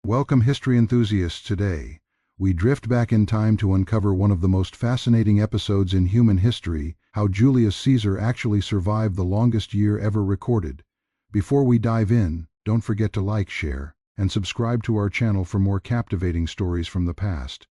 Welcome, history enthusiasts. Today, we drift back in time to uncover one of the most fascinating episodes in human history: how Julius Caesar actually survived the longest year ever recorded. Before we dive in, don't forget to like, share, and subscribe to our channel for more captivating stories from the past.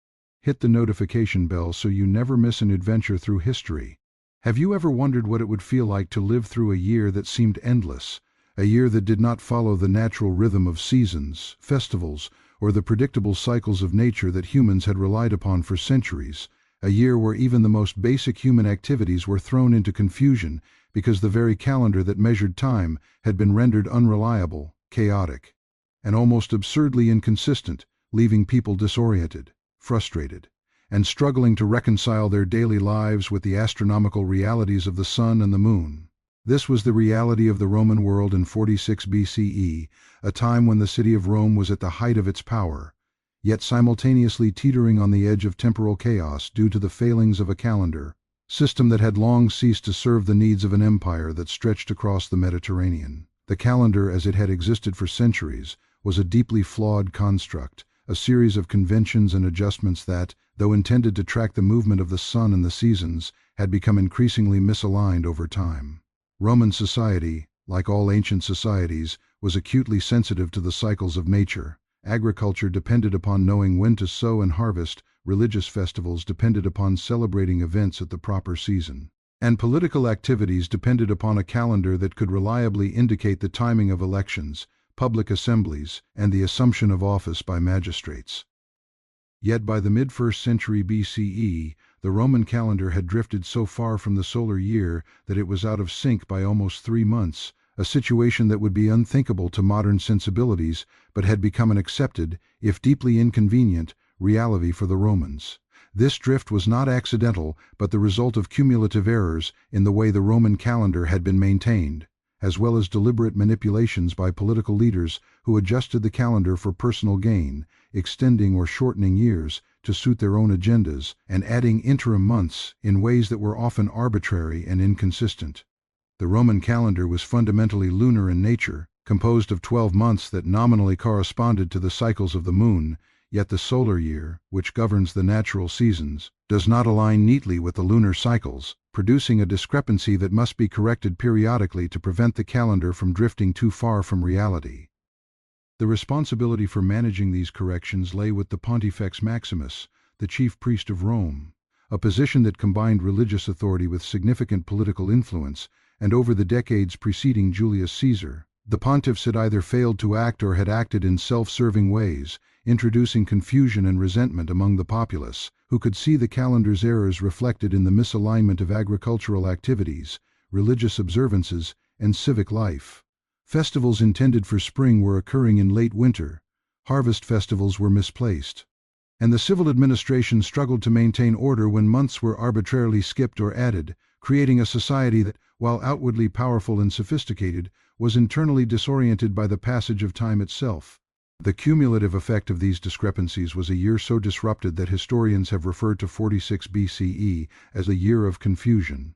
Hit the notification bell so you never miss an adventure through history. Have you ever wondered what it would feel like to live through a year that seemed endless? A year that did not follow the natural rhythm of seasons, festivals, or the predictable cycles of nature that humans had relied upon for centuries. A year where even the most basic human activities were thrown into confusion because the very calendar that measured time had been rendered unreliable, chaotic, and almost absurdly inconsistent, leaving people disoriented, frustrated, and struggling to reconcile their daily lives with the astronomical realities of the sun and the moon. This was the reality of the Roman world in 46 BCE, a time when the city of Rome was at the height of its power, yet simultaneously teetering on the edge of temporal chaos due to the failings of a calendar system that had long ceased to serve the needs of an empire that stretched across the Mediterranean. The calendar, as it had existed for centuries, was a deeply flawed construct, a series of conventions and adjustments that, though intended to track the movement of the sun and the seasons, had become increasingly misaligned over time. Roman society, like all ancient societies, was acutely sensitive to the cycles of nature. Agriculture depended upon knowing when to sow and harvest, religious festivals depended upon celebrating events at the proper season, and political activities depended upon a calendar that could reliably indicate the timing of elections, public assemblies, and the assumption of office by magistrates. Yet by the mid-1st century BCE, the Roman calendar had drifted so far from the solar year that it was out of sync by almost 3 months, a situation that would be unthinkable to modern sensibilities, but had become an accepted, if deeply inconvenient, reality for the Romans. This drift was not accidental, but the result of cumulative errors in the way the Roman calendar had been maintained, as well as deliberate manipulations by political leaders who adjusted the calendar for personal gain, extending or shortening years to suit their own agendas, and adding interim months in ways that were often arbitrary and inconsistent. The Roman calendar was fundamentally lunar in nature, composed of 12 months that nominally corresponded to the cycles of the moon, yet the solar year, which governs the natural seasons, does not align neatly with the lunar cycles, producing a discrepancy that must be corrected periodically to prevent the calendar from drifting too far from reality. The responsibility for managing these corrections lay with the Pontifex Maximus, the chief priest of Rome, a position that combined religious authority with significant political influence, and over the decades preceding Julius Caesar, the pontiffs had either failed to act or had acted in self-serving ways, introducing confusion and resentment among the populace, who could see the calendar's errors reflected in the misalignment of agricultural activities, religious observances, and civic life. Festivals intended for spring were occurring in late winter, harvest festivals were misplaced, and the civil administration struggled to maintain order when months were arbitrarily skipped or added, creating a society that, while outwardly powerful and sophisticated, was internally disoriented by the passage of time itself. The cumulative effect of these discrepancies was a year so disrupted that historians have referred to 46 BCE as a year of confusion,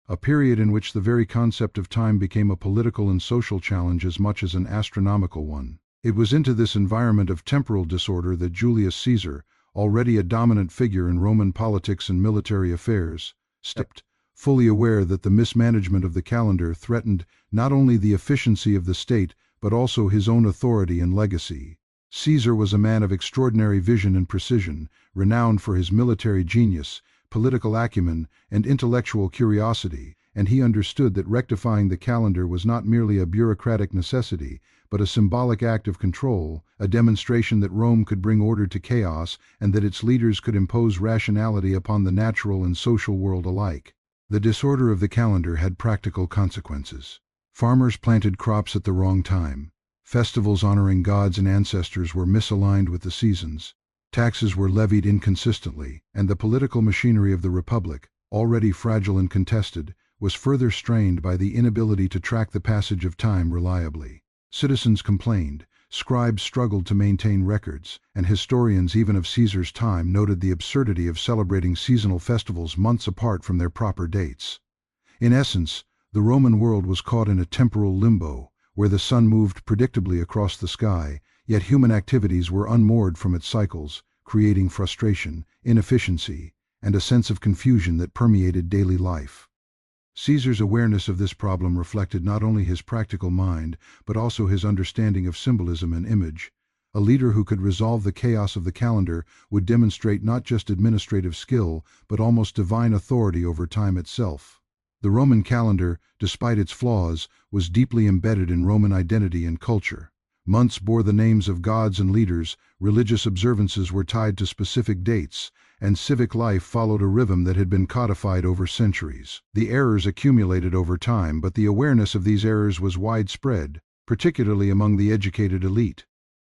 a period in which the very concept of time became a political and social challenge as much as an astronomical one. It was into this environment of temporal disorder that Julius Caesar, already a dominant figure in Roman politics and military affairs, stepped, fully aware that the mismanagement of the calendar threatened not only the efficiency of the state but also his own authority and legacy. Caesar was a man of extraordinary vision and precision, renowned for his military genius, political acumen, and intellectual curiosity, and he understood that rectifying the calendar was not merely a bureaucratic necessity, but a symbolic act of control, a demonstration that Rome could bring order to chaos and that its leaders could impose rationality upon the natural and social world alike. The disorder of the calendar had practical consequences. Farmers planted crops at the wrong time, festivals honoring gods and ancestors were misaligned with the seasons, taxes were levied inconsistently, and the political machinery of the Republic, already fragile and contested, was further strained by the inability to track the passage of time reliably. Citizens complained, scribes struggled to maintain records, and historians even of Caesar's time noted the absurdity of celebrating seasonal festivals months apart from their proper dates. In essence, the Roman world was caught in a temporal limbo, where the sun moved predictably across the sky, Yet human activities were unmoored from its cycles, creating frustration, inefficiency, and a sense of confusion that permeated daily life. Caesar's awareness of this problem reflected not only his practical mind, but also his understanding of symbolism and image. A leader who could resolve the chaos of the calendar would demonstrate not just administrative skill, but almost divine authority over time itself. The Roman calendar, despite its flaws, was deeply embedded in Roman identity and culture. Months bore the names of gods and leaders, religious observances were tied to specific dates, and civic life followed a rhythm that had been codified over centuries. The errors accumulated over time, but the awareness of these errors was widespread, particularly among the educated elite,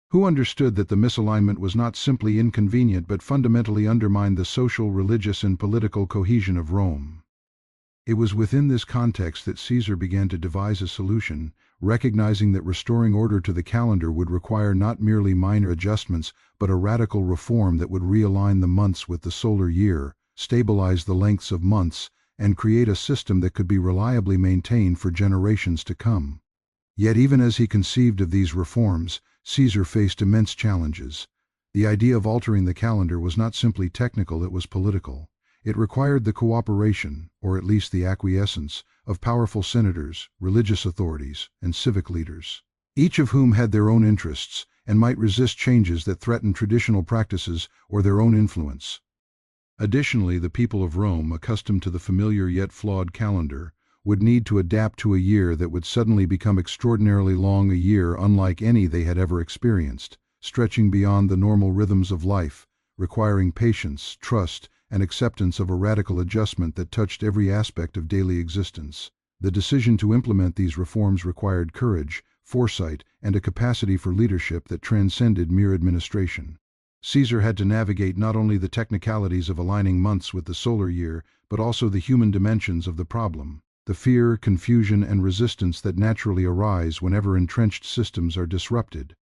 who understood that the misalignment was not simply inconvenient but fundamentally undermined the social, religious, and political cohesion of Rome. It was within this context that Caesar began to devise a solution, recognizing that restoring order to the calendar would require not merely minor adjustments, but a radical reform that would realign the months with the solar year, stabilize the lengths of months, and create a system that could be reliably maintained for generations to come. Yet even as he conceived of these reforms, Caesar faced immense challenges. The idea of altering the calendar was not simply technical, it was political. It required the cooperation, or at least the acquiescence, of powerful senators, religious authorities, and civic leaders, each of whom had their own interests and might resist changes that threatened traditional practices or their own influence. Additionally, the people of Rome, accustomed to the familiar yet flawed calendar, would need to adapt to a year that would suddenly become extraordinarily long, a year unlike any they had ever experienced, stretching beyond the normal rhythms of life, requiring patience, trust, and acceptance of a radical adjustment that touched every aspect of daily existence. The decision to implement these reforms required courage, foresight, and a capacity for leadership that transcended mere administration. Caesar had to navigate not only the technicalities of aligning months with the solar year, but also the human dimensions of the problem, the fear, confusion, and resistance that naturally arise whenever entrenched systems are disrupted.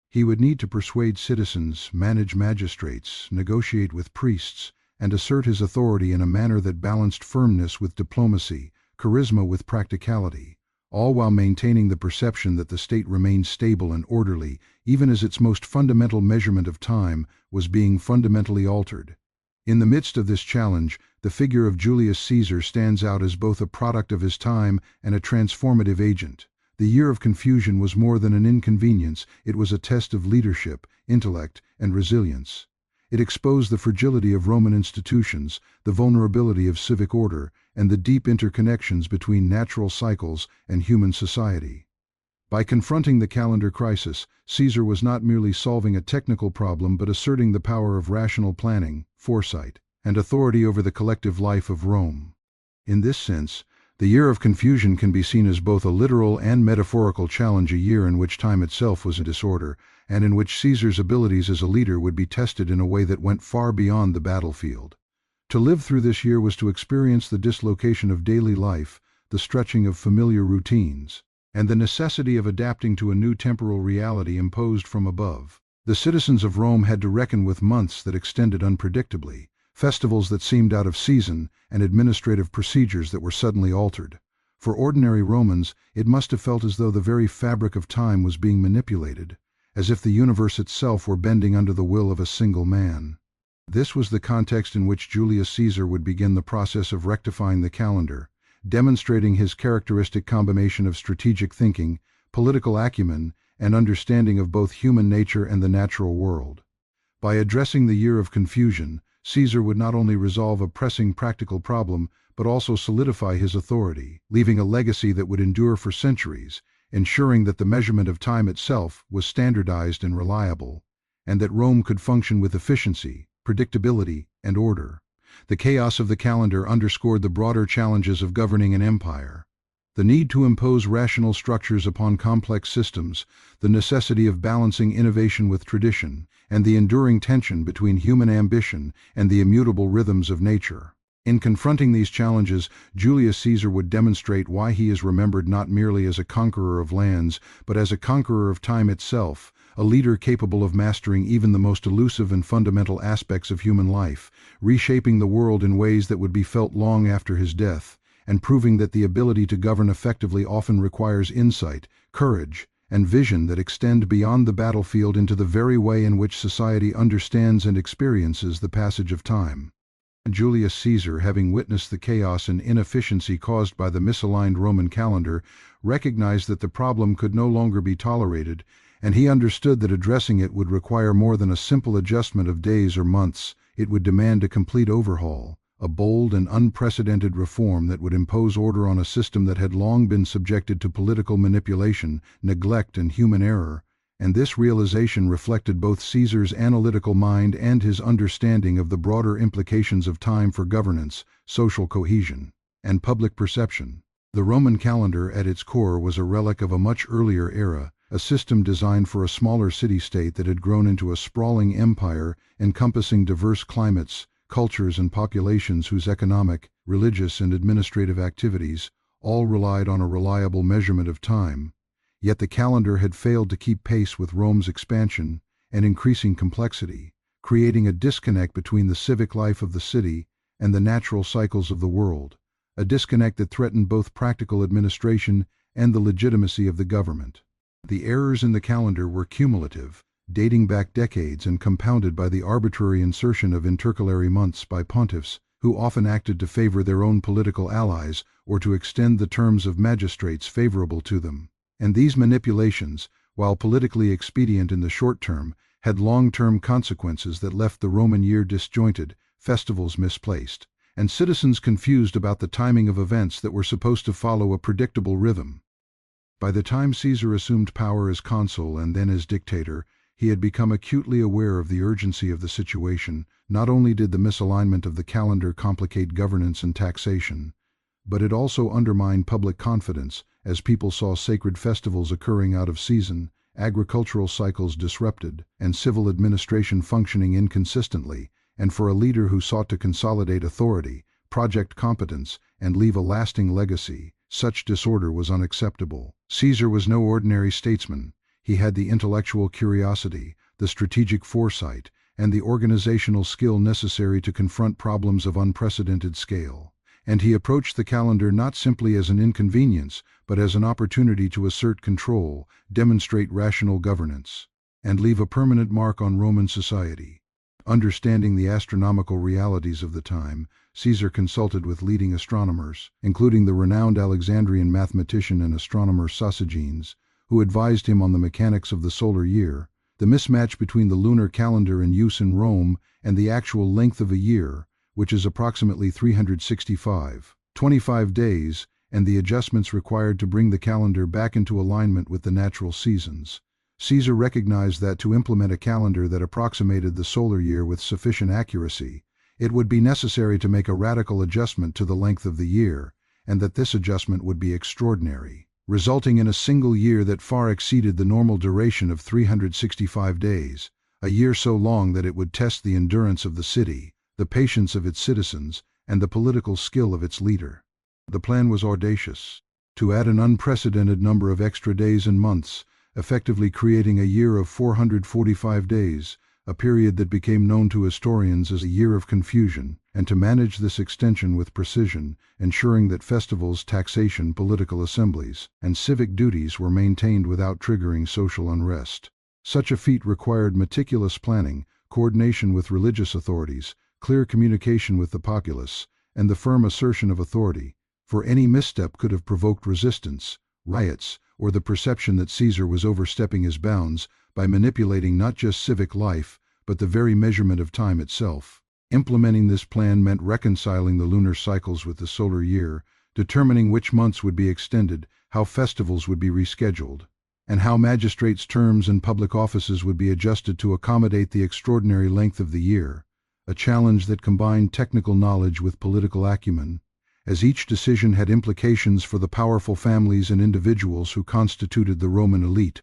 He would need to persuade citizens, manage magistrates, negotiate with priests, and assert his authority in a manner that balanced firmness with diplomacy, charisma with practicality, all while maintaining the perception that the state remained stable and orderly, even as its most fundamental measurement of time was being fundamentally altered. In the midst of this challenge, the figure of Julius Caesar stands out as both a product of his time and a transformative agent. The year of confusion was more than an inconvenience, it was a test of leadership, intellect, and resilience. It exposed the fragility of Roman institutions, the vulnerability of civic order, and the deep interconnections between natural cycles and human society. By confronting the calendar crisis, Caesar was not merely solving a technical problem but asserting the power of rational planning, foresight, and authority over the collective life of Rome. In this sense, the year of confusion can be seen as both a literal and metaphorical challenge, a year in which time itself was in disorder, and in which Caesar's abilities as a leader would be tested in a way that went far beyond the battlefield. To live through this year was to experience the dislocation of daily life, the stretching of familiar routines, and the necessity of adapting to a new temporal reality imposed from above. The citizens of Rome had to reckon with months that extended unpredictably, festivals that seemed out of season, and administrative procedures that were suddenly altered. For ordinary Romans, it must have felt as though the very fabric of time was being manipulated, as if the universe itself were bending under the will of a single man. This was the context in which Julius Caesar would begin the process of rectifying the calendar, demonstrating his characteristic combination of strategic thinking, political acumen, and understanding of both human nature and the natural world. By addressing the year of confusion, Caesar would not only resolve a pressing practical problem, but also solidify his authority, leaving a legacy that would endure for centuries, ensuring that the measurement of time itself was standardized and reliable, and that Rome could function with efficiency, predictability, and order. The chaos of the calendar underscored the broader challenges of governing an empire. The need to impose rational structures upon complex systems, the necessity of balancing innovation with tradition, and the enduring tension between human ambition and the immutable rhythms of nature. In confronting these challenges, Julius Caesar would demonstrate why he is remembered not merely as a conqueror of lands, but as a conqueror of time itself, a leader capable of mastering even the most elusive and fundamental aspects of human life, reshaping the world in ways that would be felt long after his death, and proving that the ability to govern effectively often requires insight, courage, and vision that extend beyond the battlefield into the very way in which society understands and experiences the passage of time. Julius Caesar, having witnessed the chaos and inefficiency caused by the misaligned Roman calendar, recognized that the problem could no longer be tolerated, and he understood that addressing it would require more than a simple adjustment of days or months. It would demand a complete overhaul, a bold and unprecedented reform that would impose order on a system that had long been subjected to political manipulation, neglect, and human error. And this realization reflected both Caesar's analytical mind and his understanding of the broader implications of time for governance, social cohesion, and public perception. The Roman calendar at its core was a relic of a much earlier era, a system designed for a smaller city-state that had grown into a sprawling empire encompassing diverse climates, cultures, and populations whose economic, religious, and administrative activities all relied on a reliable measurement of time. Yet the calendar had failed to keep pace with Rome's expansion and increasing complexity, creating a disconnect between the civic life of the city and the natural cycles of the world, a disconnect that threatened both practical administration and the legitimacy of the government. The errors in the calendar were cumulative, dating back decades and compounded by the arbitrary insertion of intercalary months by pontiffs who often acted to favor their own political allies or to extend the terms of magistrates favorable to them. And these manipulations, while politically expedient in the short term, had long-term consequences that left the Roman year disjointed, festivals misplaced, and citizens confused about the timing of events that were supposed to follow a predictable rhythm. By the time Caesar assumed power as consul and then as dictator, he had become acutely aware of the urgency of the situation. Not only did the misalignment of the calendar complicate governance and taxation, but it also undermined public confidence, as people saw sacred festivals occurring out of season, agricultural cycles disrupted, and civil administration functioning inconsistently. And for a leader who sought to consolidate authority, project competence, and leave a lasting legacy, such disorder was unacceptable. Caesar was no ordinary statesman. He had the intellectual curiosity, the strategic foresight, and the organizational skill necessary to confront problems of unprecedented scale. And he approached the calendar not simply as an inconvenience, but as an opportunity to assert control, demonstrate rational governance, and leave a permanent mark on Roman society. Understanding the astronomical realities of the time, Caesar consulted with leading astronomers, including the renowned Alexandrian mathematician and astronomer Sosigenes, who advised him on the mechanics of the solar year, the mismatch between the lunar calendar in use in Rome and the actual length of a year, which is approximately 365.25 days, and the adjustments required to bring the calendar back into alignment with the natural seasons. Caesar recognized that to implement a calendar that approximated the solar year with sufficient accuracy, it would be necessary to make a radical adjustment to the length of the year, and that this adjustment would be extraordinary, resulting in a single year that far exceeded the normal duration of 365 days, a year so long that it would test the endurance of the city, the patience of its citizens, and the political skill of its leader. The plan was audacious: to add an unprecedented number of extra days and months, effectively creating a year of 445 days, a period that became known to historians as a year of confusion, and to manage this extension with precision, ensuring that festivals, taxation, political assemblies, and civic duties were maintained without triggering social unrest. Such a feat required meticulous planning, coordination with religious authorities, clear communication with the populace, and the firm assertion of authority, for any misstep could have provoked resistance, riots, or the perception that Caesar was overstepping his bounds by manipulating not just civic life, but the very measurement of time itself. Implementing this plan meant reconciling the lunar cycles with the solar year, determining which months would be extended, how festivals would be rescheduled, and how magistrates' terms and public offices would be adjusted to accommodate the extraordinary length of the year, a challenge that combined technical knowledge with political acumen, as each decision had implications for the powerful families and individuals who constituted the Roman elite.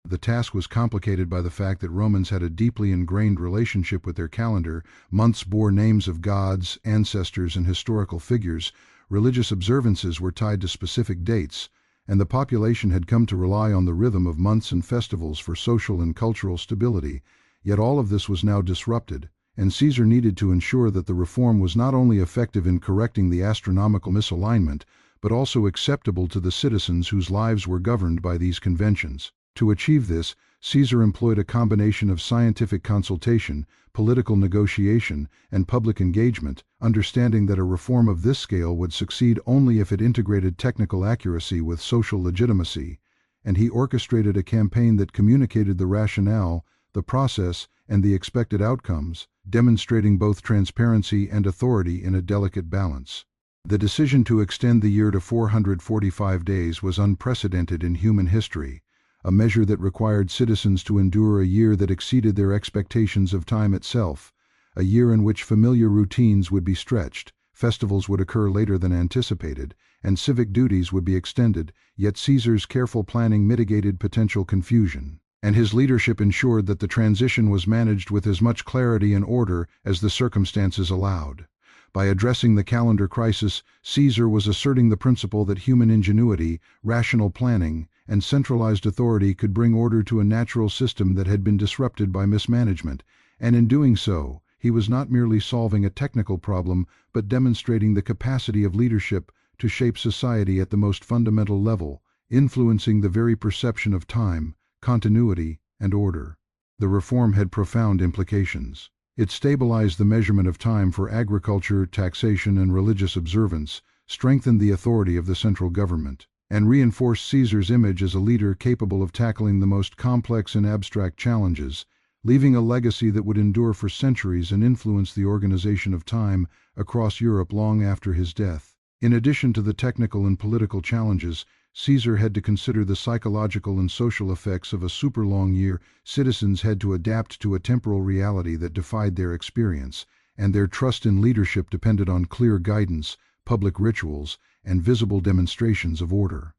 The task was complicated by the fact that Romans had a deeply ingrained relationship with their calendar. Months bore names of gods, ancestors, and historical figures. Religious observances were tied to specific dates, and the population had come to rely on the rhythm of months and festivals for social and cultural stability. Yet all of this was now disrupted, and Caesar needed to ensure that the reform was not only effective in correcting the astronomical misalignment, but also acceptable to the citizens whose lives were governed by these conventions. To achieve this, Caesar employed a combination of scientific consultation, political negotiation, and public engagement, understanding that a reform of this scale would succeed only if it integrated technical accuracy with social legitimacy, and he orchestrated a campaign that communicated the rationale, the process, and the expected outcomes, demonstrating both transparency and authority in a delicate balance. The decision to extend the year to 445 days was unprecedented in human history, a measure that required citizens to endure a year that exceeded their expectations of time itself, a year in which familiar routines would be stretched, festivals would occur later than anticipated, and civic duties would be extended, yet Caesar's careful planning mitigated potential confusion, and his leadership ensured that the transition was managed with as much clarity and order as the circumstances allowed. By addressing the calendar crisis, Caesar was asserting the principle that human ingenuity, rational planning, and centralized authority could bring order to a natural system that had been disrupted by mismanagement, and in doing so, he was not merely solving a technical problem but demonstrating the capacity of leadership to shape society at the most fundamental level, influencing the very perception of time, continuity, and order. The reform had profound implications. It stabilized the measurement of time for agriculture, taxation, and religious observance, strengthened the authority of the central government, and reinforced Caesar's image as a leader capable of tackling the most complex and abstract challenges, leaving a legacy that would endure for centuries and influence the organization of time across Europe long after his death. In addition to the technical and political challenges, Caesar had to consider the psychological and social effects of a super-long year. Citizens had to adapt to a temporal reality that defied their experience, and their trust in leadership depended on clear guidance, public rituals, and visible demonstrations of order.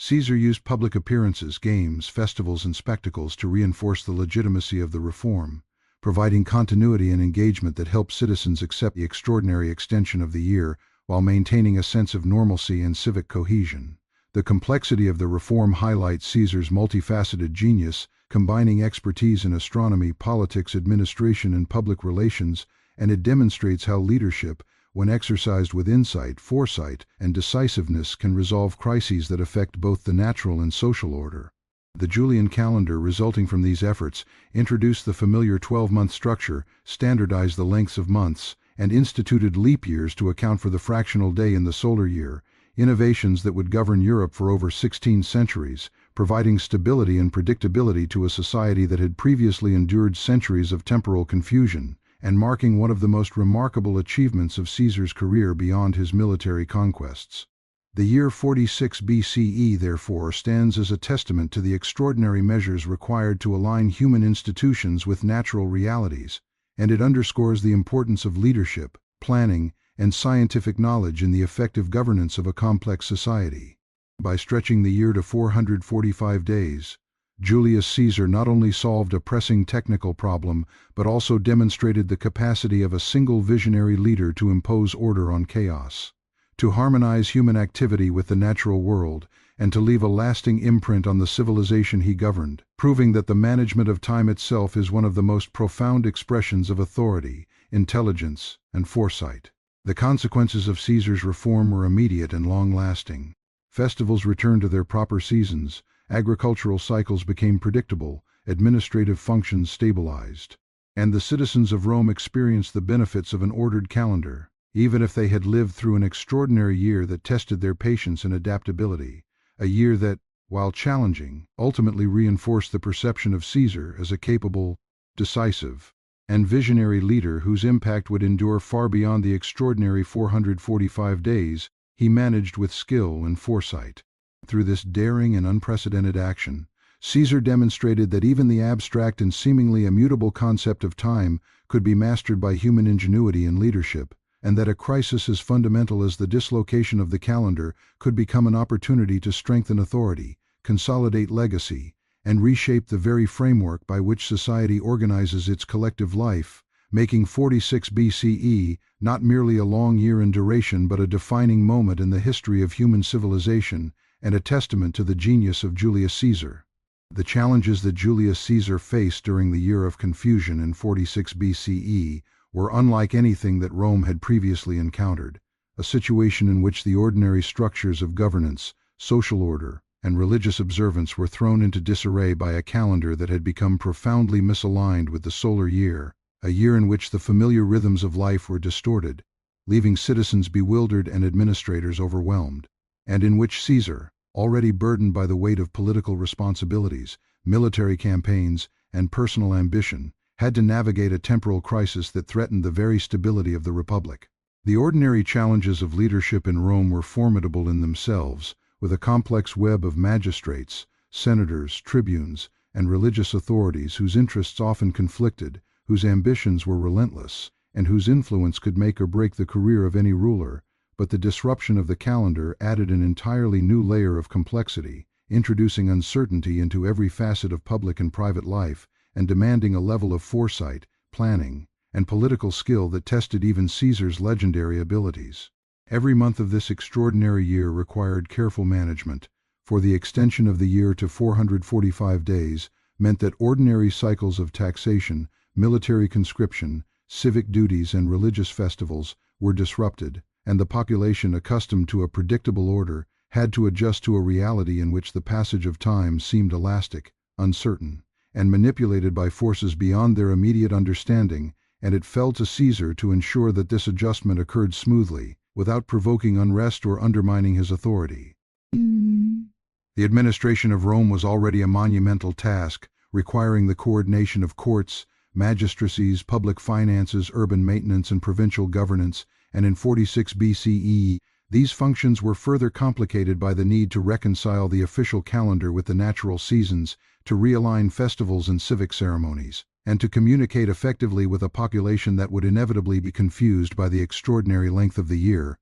Caesar used public appearances, games, festivals, and spectacles to reinforce the legitimacy of the reform, providing continuity and engagement that helped citizens accept the extraordinary extension of the year while maintaining a sense of normalcy and civic cohesion. The complexity of the reform highlights Caesar's multifaceted genius, combining expertise in astronomy, politics, administration, and public relations, and it demonstrates how leadership, when exercised with insight, foresight, and decisiveness, can resolve crises that affect both the natural and social order. The Julian calendar resulting from these efforts introduced the familiar 12-month structure, standardized the lengths of months, and instituted leap years to account for the fractional day in the solar year, innovations that would govern Europe for over 16 centuries, providing stability and predictability to a society that had previously endured centuries of temporal confusion, and marking one of the most remarkable achievements of Caesar's career beyond his military conquests. The year 46 BCE, therefore, stands as a testament to the extraordinary measures required to align human institutions with natural realities, and it underscores the importance of leadership, planning, and scientific knowledge in the effective governance of a complex society. By stretching the year to 445 days, Julius Caesar not only solved a pressing technical problem, but also demonstrated the capacity of a single visionary leader to impose order on chaos, to harmonize human activity with the natural world, and to leave a lasting imprint on the civilization he governed, proving that the management of time itself is one of the most profound expressions of authority, intelligence, and foresight. The consequences of Caesar's reform were immediate and long-lasting. Festivals returned to their proper seasons, agricultural cycles became predictable, administrative functions stabilized, and the citizens of Rome experienced the benefits of an ordered calendar, even if they had lived through an extraordinary year that tested their patience and adaptability, a year that, while challenging, ultimately reinforced the perception of Caesar as a capable, decisive, and visionary leader whose impact would endure far beyond the extraordinary 445 days he managed with skill and foresight. Through this daring and unprecedented action, Caesar demonstrated that even the abstract and seemingly immutable concept of time could be mastered by human ingenuity and leadership, and that a crisis as fundamental as the dislocation of the calendar could become an opportunity to strengthen authority, consolidate legacy, and reshape the very framework by which society organizes its collective life, making 46 BCE not merely a long year in duration but a defining moment in the history of human civilization and a testament to the genius of Julius Caesar. The challenges that Julius Caesar faced during the year of confusion in 46 BCE were unlike anything that Rome had previously encountered, a situation in which the ordinary structures of governance, social order, and religious observance were thrown into disarray by a calendar that had become profoundly misaligned with the solar year, a year in which the familiar rhythms of life were distorted, leaving citizens bewildered and administrators overwhelmed, and in which Caesar, already burdened by the weight of political responsibilities, military campaigns, and personal ambition, had to navigate a temporal crisis that threatened the very stability of the Republic. The ordinary challenges of leadership in Rome were formidable in themselves, with a complex web of magistrates, senators, tribunes, and religious authorities whose interests often conflicted, whose ambitions were relentless, and whose influence could make or break the career of any ruler. But the disruption of the calendar added an entirely new layer of complexity, introducing uncertainty into every facet of public and private life, and demanding a level of foresight, planning, and political skill that tested even Caesar's legendary abilities. Every month of this extraordinary year required careful management, for the extension of the year to 445 days meant that ordinary cycles of taxation, military conscription, civic duties, and religious festivals were disrupted, and the population, accustomed to a predictable order, had to adjust to a reality in which the passage of time seemed elastic, uncertain, and manipulated by forces beyond their immediate understanding, and it fell to Caesar to ensure that this adjustment occurred smoothly, without provoking unrest or undermining his authority. The administration of Rome was already a monumental task, requiring the coordination of courts, magistracies, public finances, urban maintenance, and provincial governance, and in 46 BCE, these functions were further complicated by the need to reconcile the official calendar with the natural seasons, to realign festivals and civic ceremonies, and to communicate effectively with a population that would inevitably be confused by the extraordinary length of the year.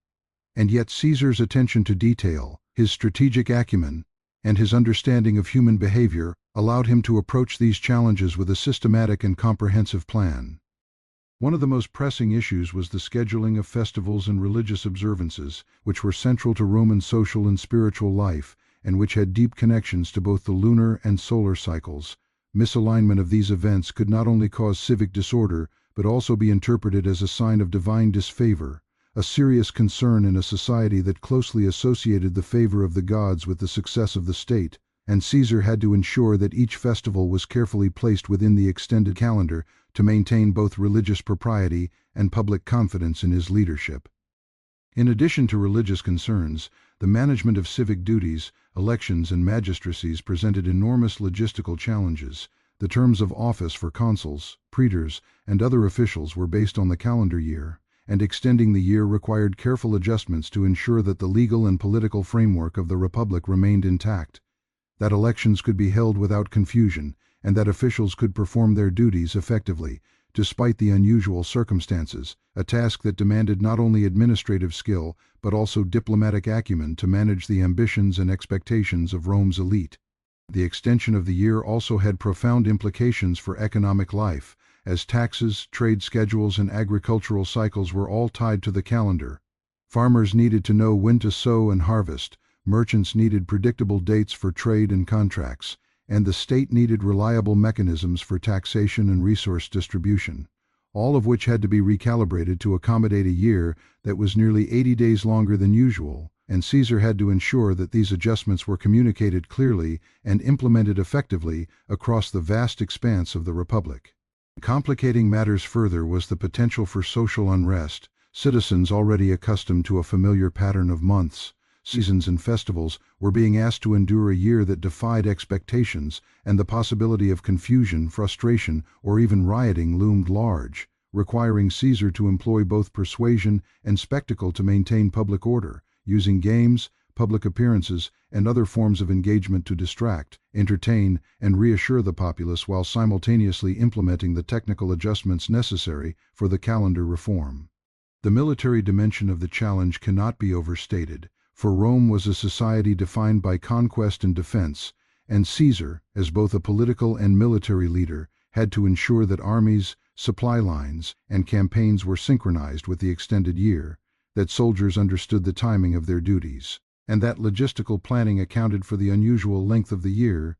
And yet Caesar's attention to detail, his strategic acumen, and his understanding of human behavior allowed him to approach these challenges with a systematic and comprehensive plan. One of the most pressing issues was the scheduling of festivals and religious observances, which were central to Roman social and spiritual life, and which had deep connections to both the lunar and solar cycles. Misalignment of these events could not only cause civic disorder, but also be interpreted as a sign of divine disfavor, a serious concern in a society that closely associated the favor of the gods with the success of the state, and Caesar had to ensure that each festival was carefully placed within the extended calendar to maintain both religious propriety and public confidence in his leadership. In addition to religious concerns, the management of civic duties, elections, and magistracies presented enormous logistical challenges. The terms of office for consuls, praetors, and other officials were based on the calendar year, and extending the year required careful adjustments to ensure that the legal and political framework of the Republic remained intact, that elections could be held without confusion, and that officials could perform their duties effectively, despite the unusual circumstances, a task that demanded not only administrative skill, but also diplomatic acumen to manage the ambitions and expectations of Rome's elite. The extension of the year also had profound implications for economic life, as taxes, trade schedules, and agricultural cycles were all tied to the calendar. Farmers needed to know when to sow and harvest, merchants needed predictable dates for trade and contracts, and the state needed reliable mechanisms for taxation and resource distribution, all of which had to be recalibrated to accommodate a year that was nearly 80 days longer than usual, and Caesar had to ensure that these adjustments were communicated clearly and implemented effectively across the vast expanse of the Republic. Complicating matters further was the potential for social unrest. Citizens already accustomed to a familiar pattern of months, seasons, and festivals were being asked to endure a year that defied expectations, and the possibility of confusion, frustration, or even rioting loomed large, requiring Caesar to employ both persuasion and spectacle to maintain public order, using games, public appearances, and other forms of engagement to distract, entertain, and reassure the populace while simultaneously implementing the technical adjustments necessary for the calendar reform. The military dimension of the challenge cannot be overstated, for Rome was a society defined by conquest and defense, and Caesar, as both a political and military leader, had to ensure that armies, supply lines, and campaigns were synchronized with the extended year, that soldiers understood the timing of their duties, and that logistical planning accounted for the unusual length of the year,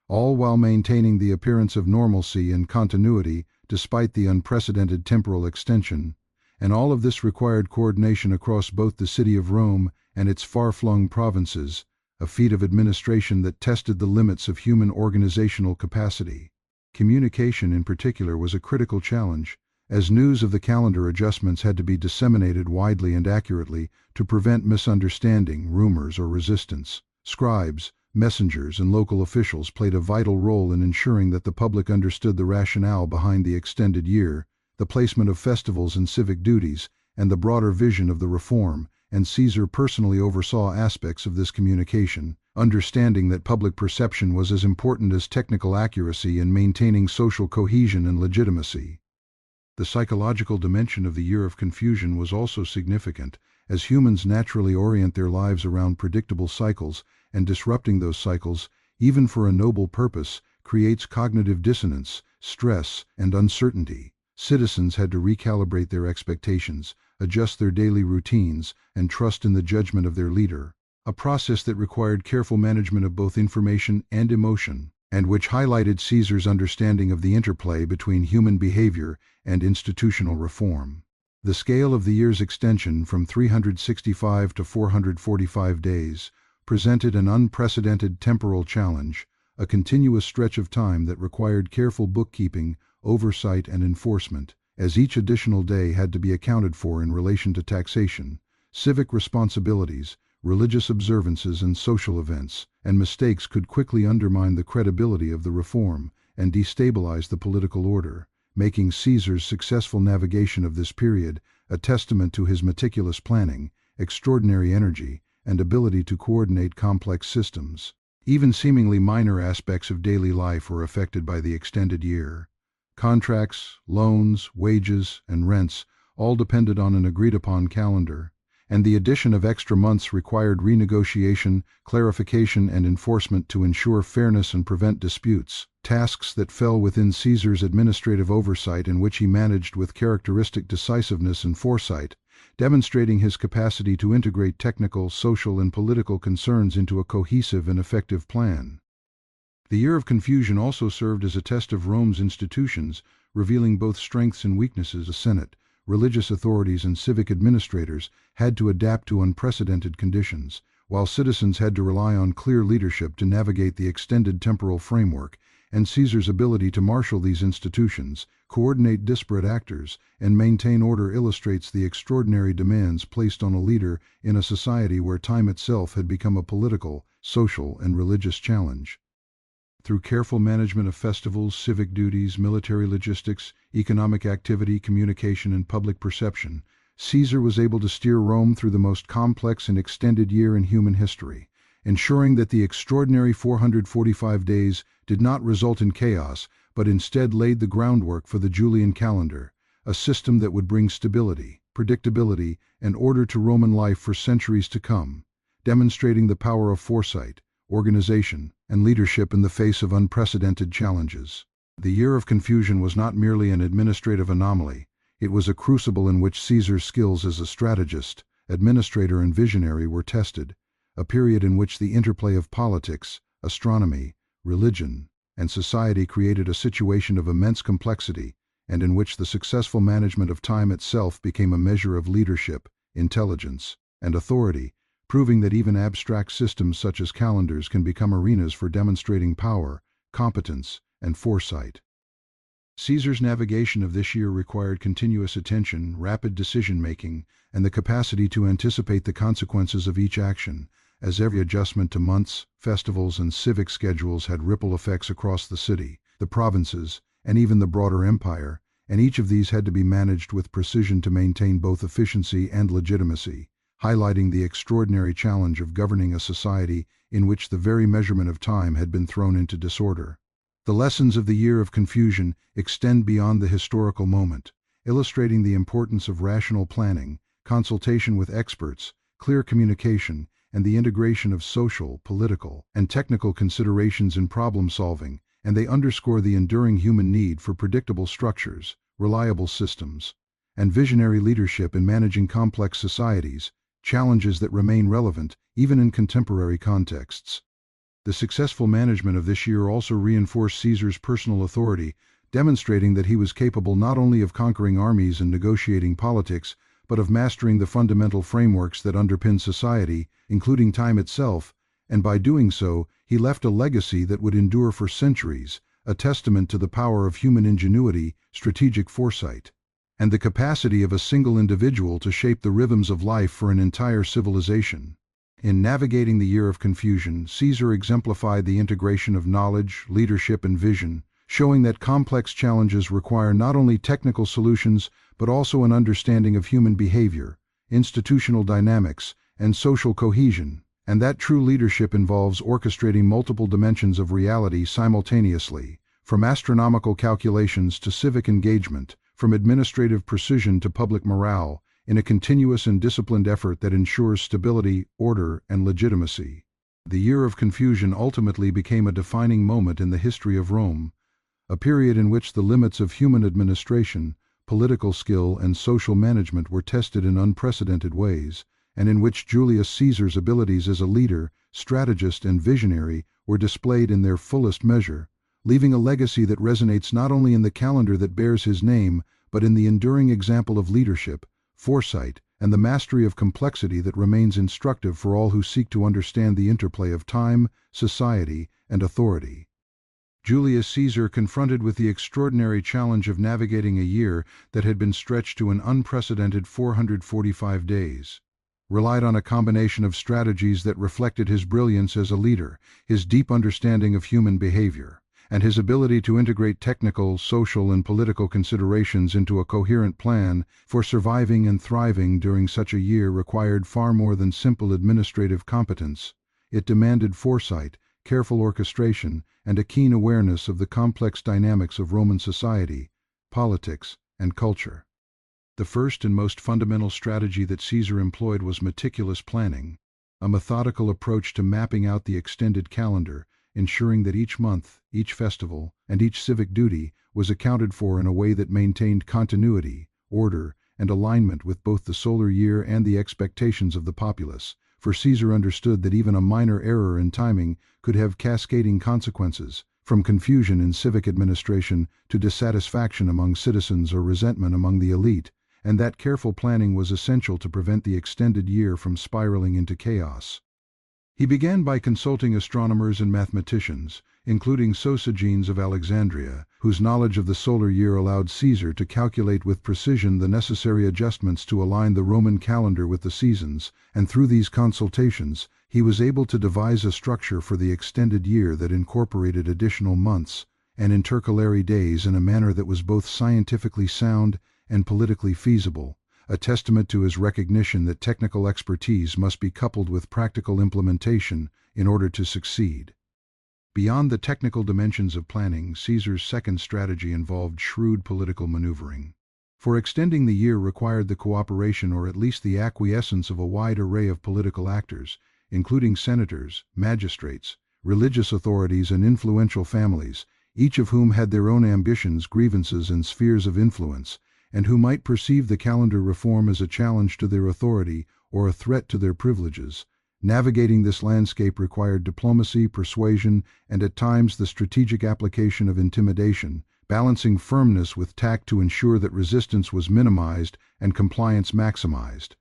all while maintaining the appearance of normalcy and continuity despite the unprecedented temporal extension. And all of this required coordination across both the city of Rome and its far-flung provinces, a feat of administration that tested the limits of human organizational capacity. Communication in particular was a critical challenge, as news of the calendar adjustments had to be disseminated widely and accurately to prevent misunderstanding, rumors, or resistance. Scribes, messengers, and local officials played a vital role in ensuring that the public understood the rationale behind the extended year, the placement of festivals and civic duties, and the broader vision of the reform, and Caesar personally oversaw aspects of this communication, understanding that public perception was as important as technical accuracy in maintaining social cohesion and legitimacy. The psychological dimension of the Year of Confusion was also significant, as humans naturally orient their lives around predictable cycles, and disrupting those cycles, even for a noble purpose, creates cognitive dissonance, stress, and uncertainty. Citizens had to recalibrate their expectations, adjust their daily routines, and trust in the judgment of their leader, a process that required careful management of both information and emotion, and which highlighted Caesar's understanding of the interplay between human behavior and institutional reform. The scale of the year's extension from 365 to 445 days presented an unprecedented temporal challenge, a continuous stretch of time that required careful bookkeeping, oversight, and enforcement, as each additional day had to be accounted for in relation to taxation, civic responsibilities, religious observances, and social events, and mistakes could quickly undermine the credibility of the reform and destabilize the political order, making Caesar's successful navigation of this period a testament to his meticulous planning, extraordinary energy, and ability to coordinate complex systems. Even seemingly minor aspects of daily life were affected by the extended year. Contracts, loans, wages, and rents all depended on an agreed-upon calendar, and the addition of extra months required renegotiation, clarification, and enforcement to ensure fairness and prevent disputes, tasks that fell within Caesar's administrative oversight and which he managed with characteristic decisiveness and foresight, demonstrating his capacity to integrate technical, social, and political concerns into a cohesive and effective plan. The Year of Confusion also served as a test of Rome's institutions, revealing both strengths and weaknesses. The Senate, religious authorities, and civic administrators had to adapt to unprecedented conditions, while citizens had to rely on clear leadership to navigate the extended temporal framework, and Caesar's ability to marshal these institutions, coordinate disparate actors, and maintain order illustrates the extraordinary demands placed on a leader in a society where time itself had become a political, social, and religious challenge. Through careful management of festivals, civic duties, military logistics, economic activity, communication, and public perception, Caesar was able to steer Rome through the most complex and extended year in human history, ensuring that the extraordinary 445 days did not result in chaos, but instead laid the groundwork for the Julian Calendar, a system that would bring stability, predictability, and order to Roman life for centuries to come, demonstrating the power of foresight, organization, and leadership in the face of unprecedented challenges. The Year of Confusion was not merely an administrative anomaly, it was a crucible in which Caesar's skills as a strategist, administrator, and visionary were tested, a period in which the interplay of politics, astronomy, religion, and society created a situation of immense complexity, and in which the successful management of time itself became a measure of leadership, intelligence, and authority, proving that even abstract systems such as calendars can become arenas for demonstrating power, competence, and foresight. Caesar's navigation of this year required continuous attention, rapid decision-making, and the capacity to anticipate the consequences of each action, as every adjustment to months, festivals, and civic schedules had ripple effects across the city, the provinces, and even the broader empire, and each of these had to be managed with precision to maintain both efficiency and legitimacy, highlighting the extraordinary challenge of governing a society in which the very measurement of time had been thrown into disorder. The lessons of the Year of Confusion extend beyond the historical moment, illustrating the importance of rational planning, consultation with experts, clear communication, and the integration of social, political, and technical considerations in problem solving, and they underscore the enduring human need for predictable structures, reliable systems, and visionary leadership in managing complex societies, challenges that remain relevant even in contemporary contexts. The successful management of this year also reinforced Caesar's personal authority, demonstrating that he was capable not only of conquering armies and negotiating politics, but of mastering the fundamental frameworks that underpin society, including time itself, and by doing so, he left a legacy that would endure for centuries, a testament to the power of human ingenuity, strategic foresight, and the capacity of a single individual to shape the rhythms of life for an entire civilization. In navigating the year of confusion, Caesar exemplified the integration of knowledge, leadership, and vision, showing that complex challenges require not only technical solutions but also an understanding of human behavior, institutional dynamics, and social cohesion, and that true leadership involves orchestrating multiple dimensions of reality simultaneously, from astronomical calculations to civic engagement, from administrative precision to public morale, in a continuous and disciplined effort that ensures stability, order, and legitimacy. The year of confusion ultimately became a defining moment in the history of Rome, a period in which the limits of human administration, political skill, and social management were tested in unprecedented ways, and in which Julius Caesar's abilities as a leader, strategist, and visionary were displayed in their fullest measure, leaving a legacy that resonates not only in the calendar that bears his name, but in the enduring example of leadership, foresight, and the mastery of complexity that remains instructive for all who seek to understand the interplay of time, society, and authority. Julius Caesar, confronted with the extraordinary challenge of navigating a year that had been stretched to an unprecedented 445 days, relied on a combination of strategies that reflected his brilliance as a leader, his deep understanding of human behavior, and his ability to integrate technical, social, and political considerations into a coherent plan for surviving and thriving during such a year required far more than simple administrative competence. It demanded foresight, careful orchestration, and a keen awareness of the complex dynamics of Roman society, politics, and culture. The first and most fundamental strategy that Caesar employed was meticulous planning, a methodical approach to mapping out the extended calendar, ensuring that each month, each festival, and each civic duty was accounted for in a way that maintained continuity, order, and alignment with both the solar year and the expectations of the populace, for Caesar understood that even a minor error in timing could have cascading consequences, from confusion in civic administration to dissatisfaction among citizens or resentment among the elite, and that careful planning was essential to prevent the extended year from spiraling into chaos. He began by consulting astronomers and mathematicians, including Sosigenes of Alexandria, whose knowledge of the solar year allowed Caesar to calculate with precision the necessary adjustments to align the Roman calendar with the seasons, and through these consultations, he was able to devise a structure for the extended year that incorporated additional months and intercalary days in a manner that was both scientifically sound and politically feasible, a testament to his recognition that technical expertise must be coupled with practical implementation in order to succeed. Beyond the technical dimensions of planning, Caesar's second strategy involved shrewd political maneuvering. For extending the year required the cooperation or at least the acquiescence of a wide array of political actors, including senators, magistrates, religious authorities, and influential families, each of whom had their own ambitions, grievances, and spheres of influence, and who might perceive the calendar reform as a challenge to their authority or a threat to their privileges. Navigating this landscape required diplomacy, persuasion, and at times the strategic application of intimidation, balancing firmness with tact to ensure that resistance was minimized and compliance maximized.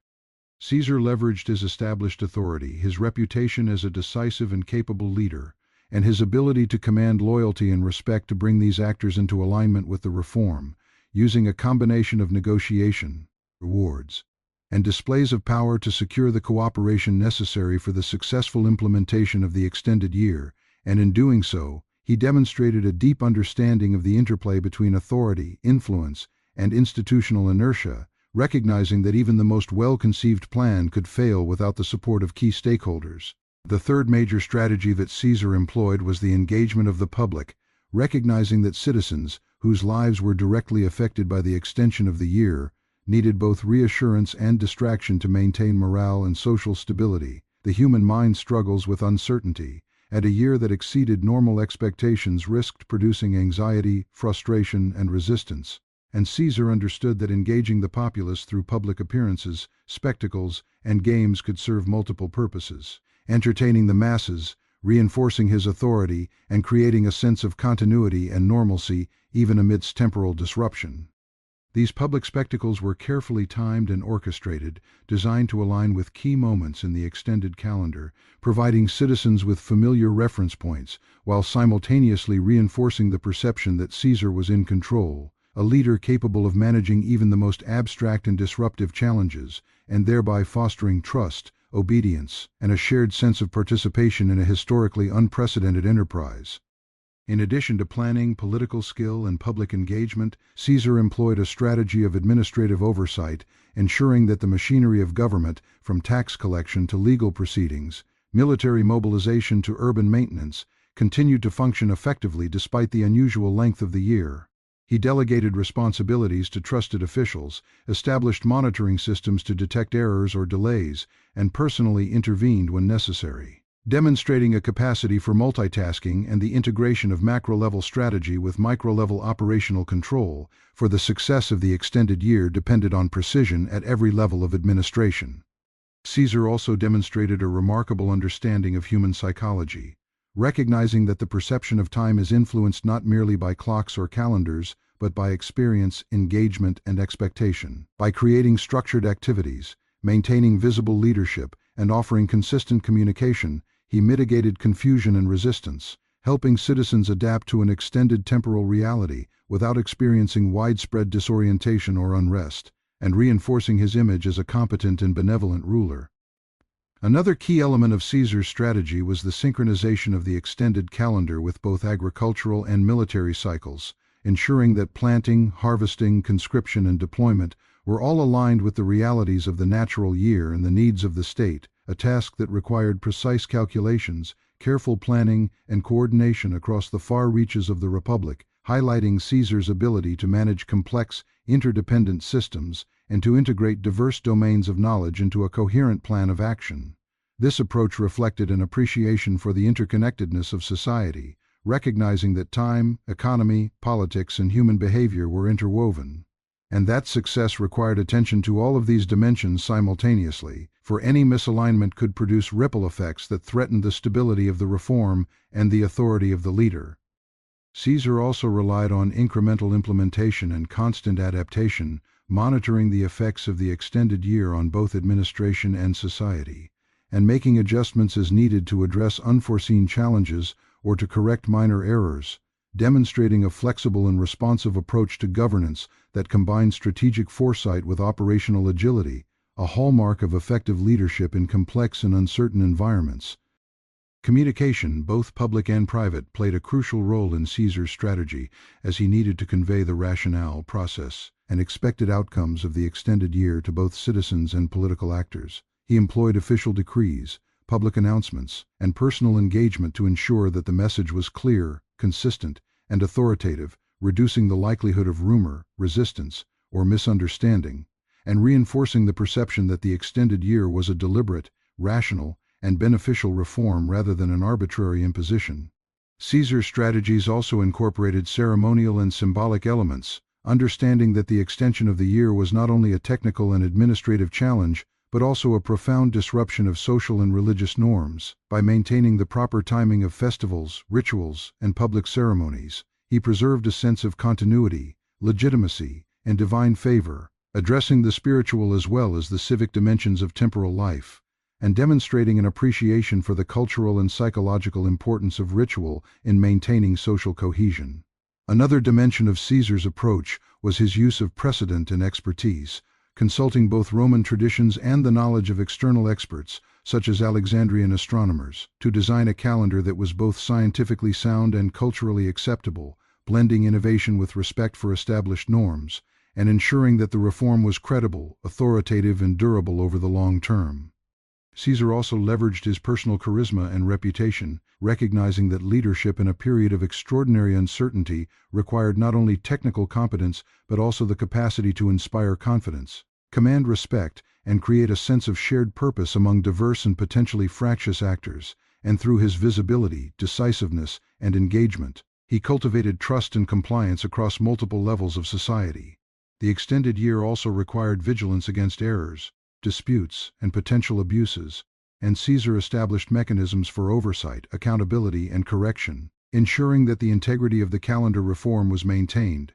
Caesar leveraged his established authority, his reputation as a decisive and capable leader, and his ability to command loyalty and respect to bring these actors into alignment with the reform, using a combination of negotiation, rewards, and displays of power to secure the cooperation necessary for the successful implementation of the extended year, and in doing so, he demonstrated a deep understanding of the interplay between authority, influence, and institutional inertia, recognizing that even the most well-conceived plan could fail without the support of key stakeholders. The third major strategy that Caesar employed was the engagement of the public, recognizing that citizens, whose lives were directly affected by the extension of the year, needed both reassurance and distraction to maintain morale and social stability. The human mind struggles with uncertainty, and a year that exceeded normal expectations risked producing anxiety, frustration, and resistance. And Caesar understood that engaging the populace through public appearances, spectacles, and games could serve multiple purposes, entertaining the masses, reinforcing his authority, and creating a sense of continuity and normalcy even amidst temporal disruption. These public spectacles were carefully timed and orchestrated, designed to align with key moments in the extended calendar, providing citizens with familiar reference points, while simultaneously reinforcing the perception that Caesar was in control, a leader capable of managing even the most abstract and disruptive challenges, and thereby fostering trust, obedience, and a shared sense of participation in a historically unprecedented enterprise. In addition to planning, political skill, and public engagement, Caesar employed a strategy of administrative oversight, ensuring that the machinery of government, from tax collection to legal proceedings, military mobilization to urban maintenance, continued to function effectively despite the unusual length of the year. He delegated responsibilities to trusted officials, established monitoring systems to detect errors or delays, and personally intervened when necessary, demonstrating a capacity for multitasking and the integration of macro-level strategy with micro-level operational control. For the success of the extended year depended on precision at every level of administration. Caesar also demonstrated a remarkable understanding of human psychology, recognizing that the perception of time is influenced not merely by clocks or calendars, but by experience, engagement, and expectation. By creating structured activities, maintaining visible leadership, and offering consistent communication, he mitigated confusion and resistance, helping citizens adapt to an extended temporal reality without experiencing widespread disorientation or unrest, and reinforcing his image as a competent and benevolent ruler. Another key element of Caesar's strategy was the synchronization of the extended calendar with both agricultural and military cycles, ensuring that planting, harvesting, conscription, and deployment were all aligned with the realities of the natural year and the needs of the state, a task that required precise calculations, careful planning, and coordination across the far reaches of the Republic, highlighting Caesar's ability to manage complex, interdependent systems and to integrate diverse domains of knowledge into a coherent plan of action. This approach reflected an appreciation for the interconnectedness of society, recognizing that time, economy, politics, and human behavior were interwoven, and that success required attention to all of these dimensions simultaneously, for any misalignment could produce ripple effects that threatened the stability of the reform and the authority of the leader. Caesar also relied on incremental implementation and constant adaptation, monitoring the effects of the extended year on both administration and society, and making adjustments as needed to address unforeseen challenges or to correct minor errors, demonstrating a flexible and responsive approach to governance that combined strategic foresight with operational agility, a hallmark of effective leadership in complex and uncertain environments. Communication, both public and private, played a crucial role in Caesar's strategy, as he needed to convey the rationale, process, and expected outcomes of the extended year to both citizens and political actors. He employed official decrees, public announcements, and personal engagement to ensure that the message was clear, consistent, and authoritative, reducing the likelihood of rumor, resistance, or misunderstanding, and reinforcing the perception that the extended year was a deliberate, rational, and beneficial reform rather than an arbitrary imposition. Caesar's strategies also incorporated ceremonial and symbolic elements, understanding that the extension of the year was not only a technical and administrative challenge, but also a profound disruption of social and religious norms. By maintaining the proper timing of festivals, rituals, and public ceremonies, he preserved a sense of continuity, legitimacy, and divine favor, addressing the spiritual as well as the civic dimensions of temporal life, and demonstrating an appreciation for the cultural and psychological importance of ritual in maintaining social cohesion. Another dimension of Caesar's approach was his use of precedent and expertise, consulting both Roman traditions and the knowledge of external experts, such as Alexandrian astronomers, to design a calendar that was both scientifically sound and culturally acceptable, blending innovation with respect for established norms, and ensuring that the reform was credible, authoritative, and durable over the long term. Caesar also leveraged his personal charisma and reputation, recognizing that leadership in a period of extraordinary uncertainty required not only technical competence but also the capacity to inspire confidence, command respect, and create a sense of shared purpose among diverse and potentially fractious actors. And through his visibility, decisiveness, and engagement, he cultivated trust and compliance across multiple levels of society. The extended year also required vigilance against errors, disputes, and potential abuses, and Caesar established mechanisms for oversight, accountability, and correction, ensuring that the integrity of the calendar reform was maintained.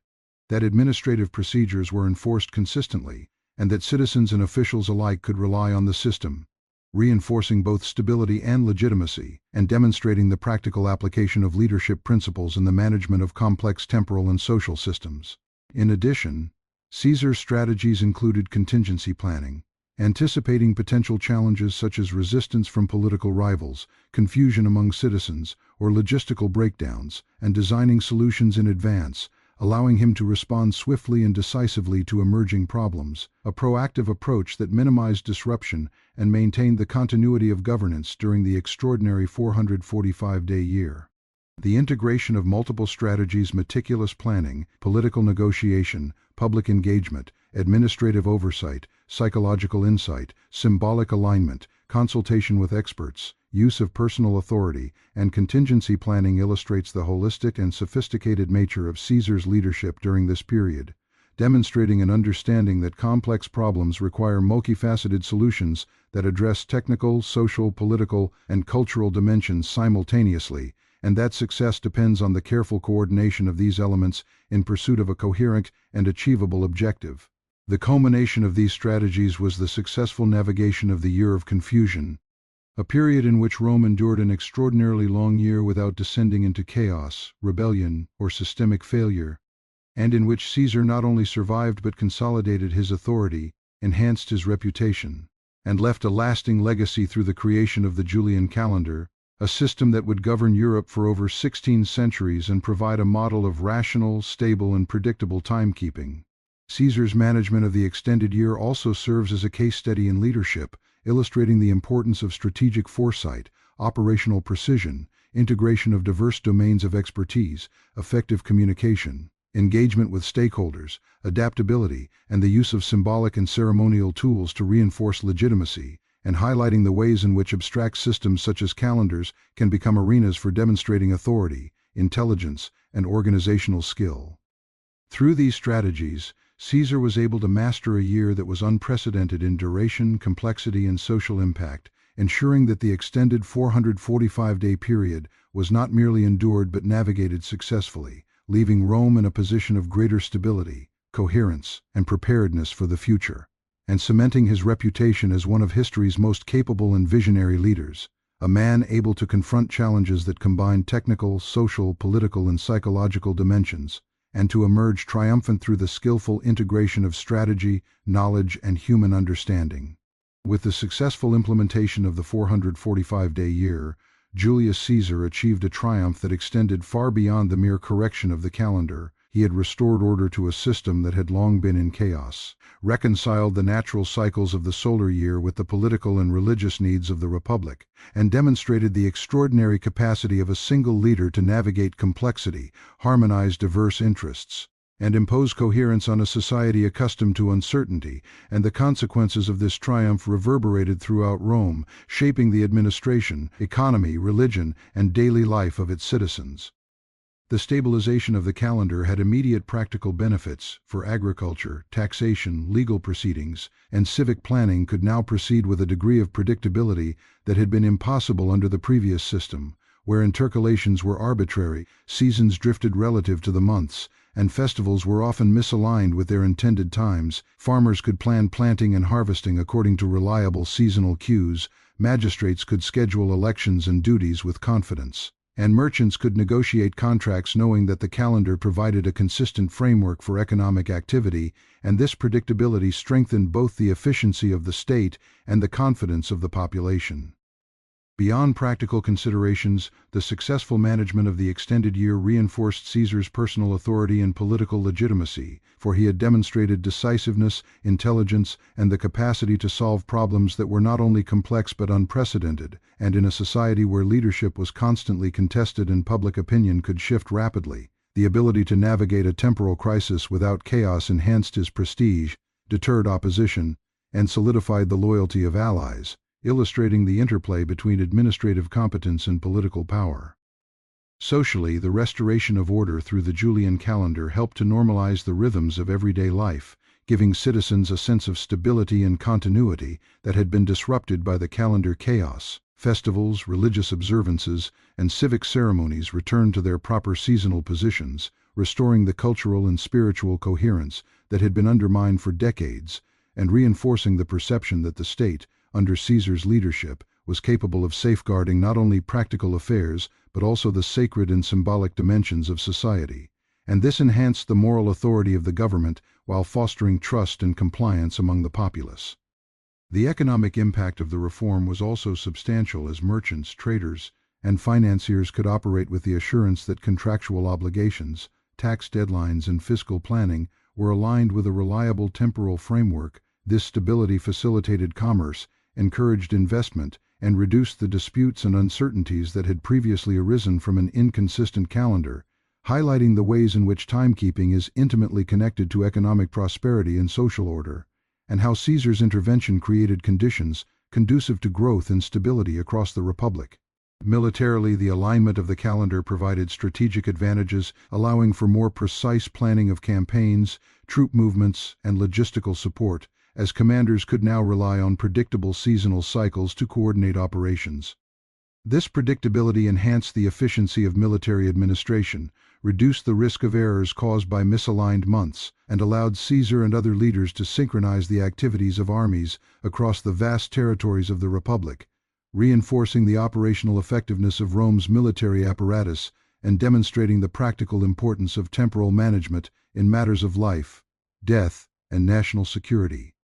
that administrative procedures were enforced consistently, and that citizens and officials alike could rely on the system, reinforcing both stability and legitimacy, and demonstrating the practical application of leadership principles in the management of complex temporal and social systems. In addition, Caesar's strategies included contingency planning, anticipating potential challenges such as resistance from political rivals, confusion among citizens, or logistical breakdowns, and designing solutions in advance, allowing him to respond swiftly and decisively to emerging problems, a proactive approach that minimized disruption and maintained the continuity of governance during the extraordinary 445-day year. The integration of multiple strategies, meticulous planning, political negotiation, public engagement, administrative oversight, psychological insight, symbolic alignment, consultation with experts, use of personal authority, and contingency planning illustrates the holistic and sophisticated nature of Caesar's leadership during this period, demonstrating an understanding that complex problems require multifaceted solutions that address technical, social, political, and cultural dimensions simultaneously, and that success depends on the careful coordination of these elements in pursuit of a coherent and achievable objective. The culmination of these strategies was the successful navigation of the Year of Confusion, a period in which Rome endured an extraordinarily long year without descending into chaos, rebellion, or systemic failure, and in which Caesar not only survived but consolidated his authority, enhanced his reputation, and left a lasting legacy through the creation of the Julian Calendar, a system that would govern Europe for over 16 centuries and provide a model of rational, stable, and predictable timekeeping. Caesar's management of the extended year also serves as a case study in leadership, illustrating the importance of strategic foresight, operational precision, integration of diverse domains of expertise, effective communication, engagement with stakeholders, adaptability, and the use of symbolic and ceremonial tools to reinforce legitimacy, and highlighting the ways in which abstract systems such as calendars can become arenas for demonstrating authority, intelligence, and organizational skill. Through these strategies, Caesar was able to master a year that was unprecedented in duration, complexity, and social impact, ensuring that the extended 445-day period was not merely endured but navigated successfully, leaving Rome in a position of greater stability, coherence, and preparedness for the future, and cementing his reputation as one of history's most capable and visionary leaders, a man able to confront challenges that combine technical, social, political, and psychological dimensions, and to emerge triumphant through the skillful integration of strategy, knowledge, and human understanding. With the successful implementation of the 445-day year, Julius Caesar achieved a triumph that extended far beyond the mere correction of the calendar. He had restored order to a system that had long been in chaos, reconciled the natural cycles of the solar year with the political and religious needs of the Republic, and demonstrated the extraordinary capacity of a single leader to navigate complexity, harmonize diverse interests, and impose coherence on a society accustomed to uncertainty. And the consequences of this triumph reverberated throughout Rome, shaping the administration, economy, religion, and daily life of its citizens. The stabilization of the calendar had immediate practical benefits, for agriculture, taxation, legal proceedings, and civic planning could now proceed with a degree of predictability that had been impossible under the previous system, where intercalations were arbitrary, seasons drifted relative to the months, and festivals were often misaligned with their intended times. Farmers could plan planting and harvesting according to reliable seasonal cues, magistrates could schedule elections and duties with confidence, and merchants could negotiate contracts knowing that the calendar provided a consistent framework for economic activity, and this predictability strengthened both the efficiency of the state and the confidence of the population. Beyond practical considerations, the successful management of the extended year reinforced Caesar's personal authority and political legitimacy, for he had demonstrated decisiveness, intelligence, and the capacity to solve problems that were not only complex but unprecedented, and in a society where leadership was constantly contested and public opinion could shift rapidly, the ability to navigate a temporal crisis without chaos enhanced his prestige, deterred opposition, and solidified the loyalty of allies, illustrating the interplay between administrative competence and political power. Socially, the restoration of order through the Julian calendar helped to normalize the rhythms of everyday life, giving citizens a sense of stability and continuity that had been disrupted by the calendar chaos. Festivals, religious observances, and civic ceremonies returned to their proper seasonal positions, restoring the cultural and spiritual coherence that had been undermined for decades, and reinforcing the perception that the state, under Caesar's leadership, was capable of safeguarding not only practical affairs, but also the sacred and symbolic dimensions of society. And this enhanced the moral authority of the government while fostering trust and compliance among the populace. The economic impact of the reform was also substantial, as merchants, traders, and financiers could operate with the assurance that contractual obligations, tax deadlines, and fiscal planning were aligned with a reliable temporal framework. This stability facilitated commerce, encouraged investment, and reduced the disputes and uncertainties that had previously arisen from an inconsistent calendar, highlighting the ways in which timekeeping is intimately connected to economic prosperity and social order, and how Caesar's intervention created conditions conducive to growth and stability across the Republic. Militarily, the alignment of the calendar provided strategic advantages, allowing for more precise planning of campaigns, troop movements, and logistical support, as commanders could now rely on predictable seasonal cycles to coordinate operations. This predictability enhanced the efficiency of military administration, reduced the risk of errors caused by misaligned months, and allowed Caesar and other leaders to synchronize the activities of armies across the vast territories of the Republic, reinforcing the operational effectiveness of Rome's military apparatus and demonstrating the practical importance of temporal management in matters of life, death, and national security.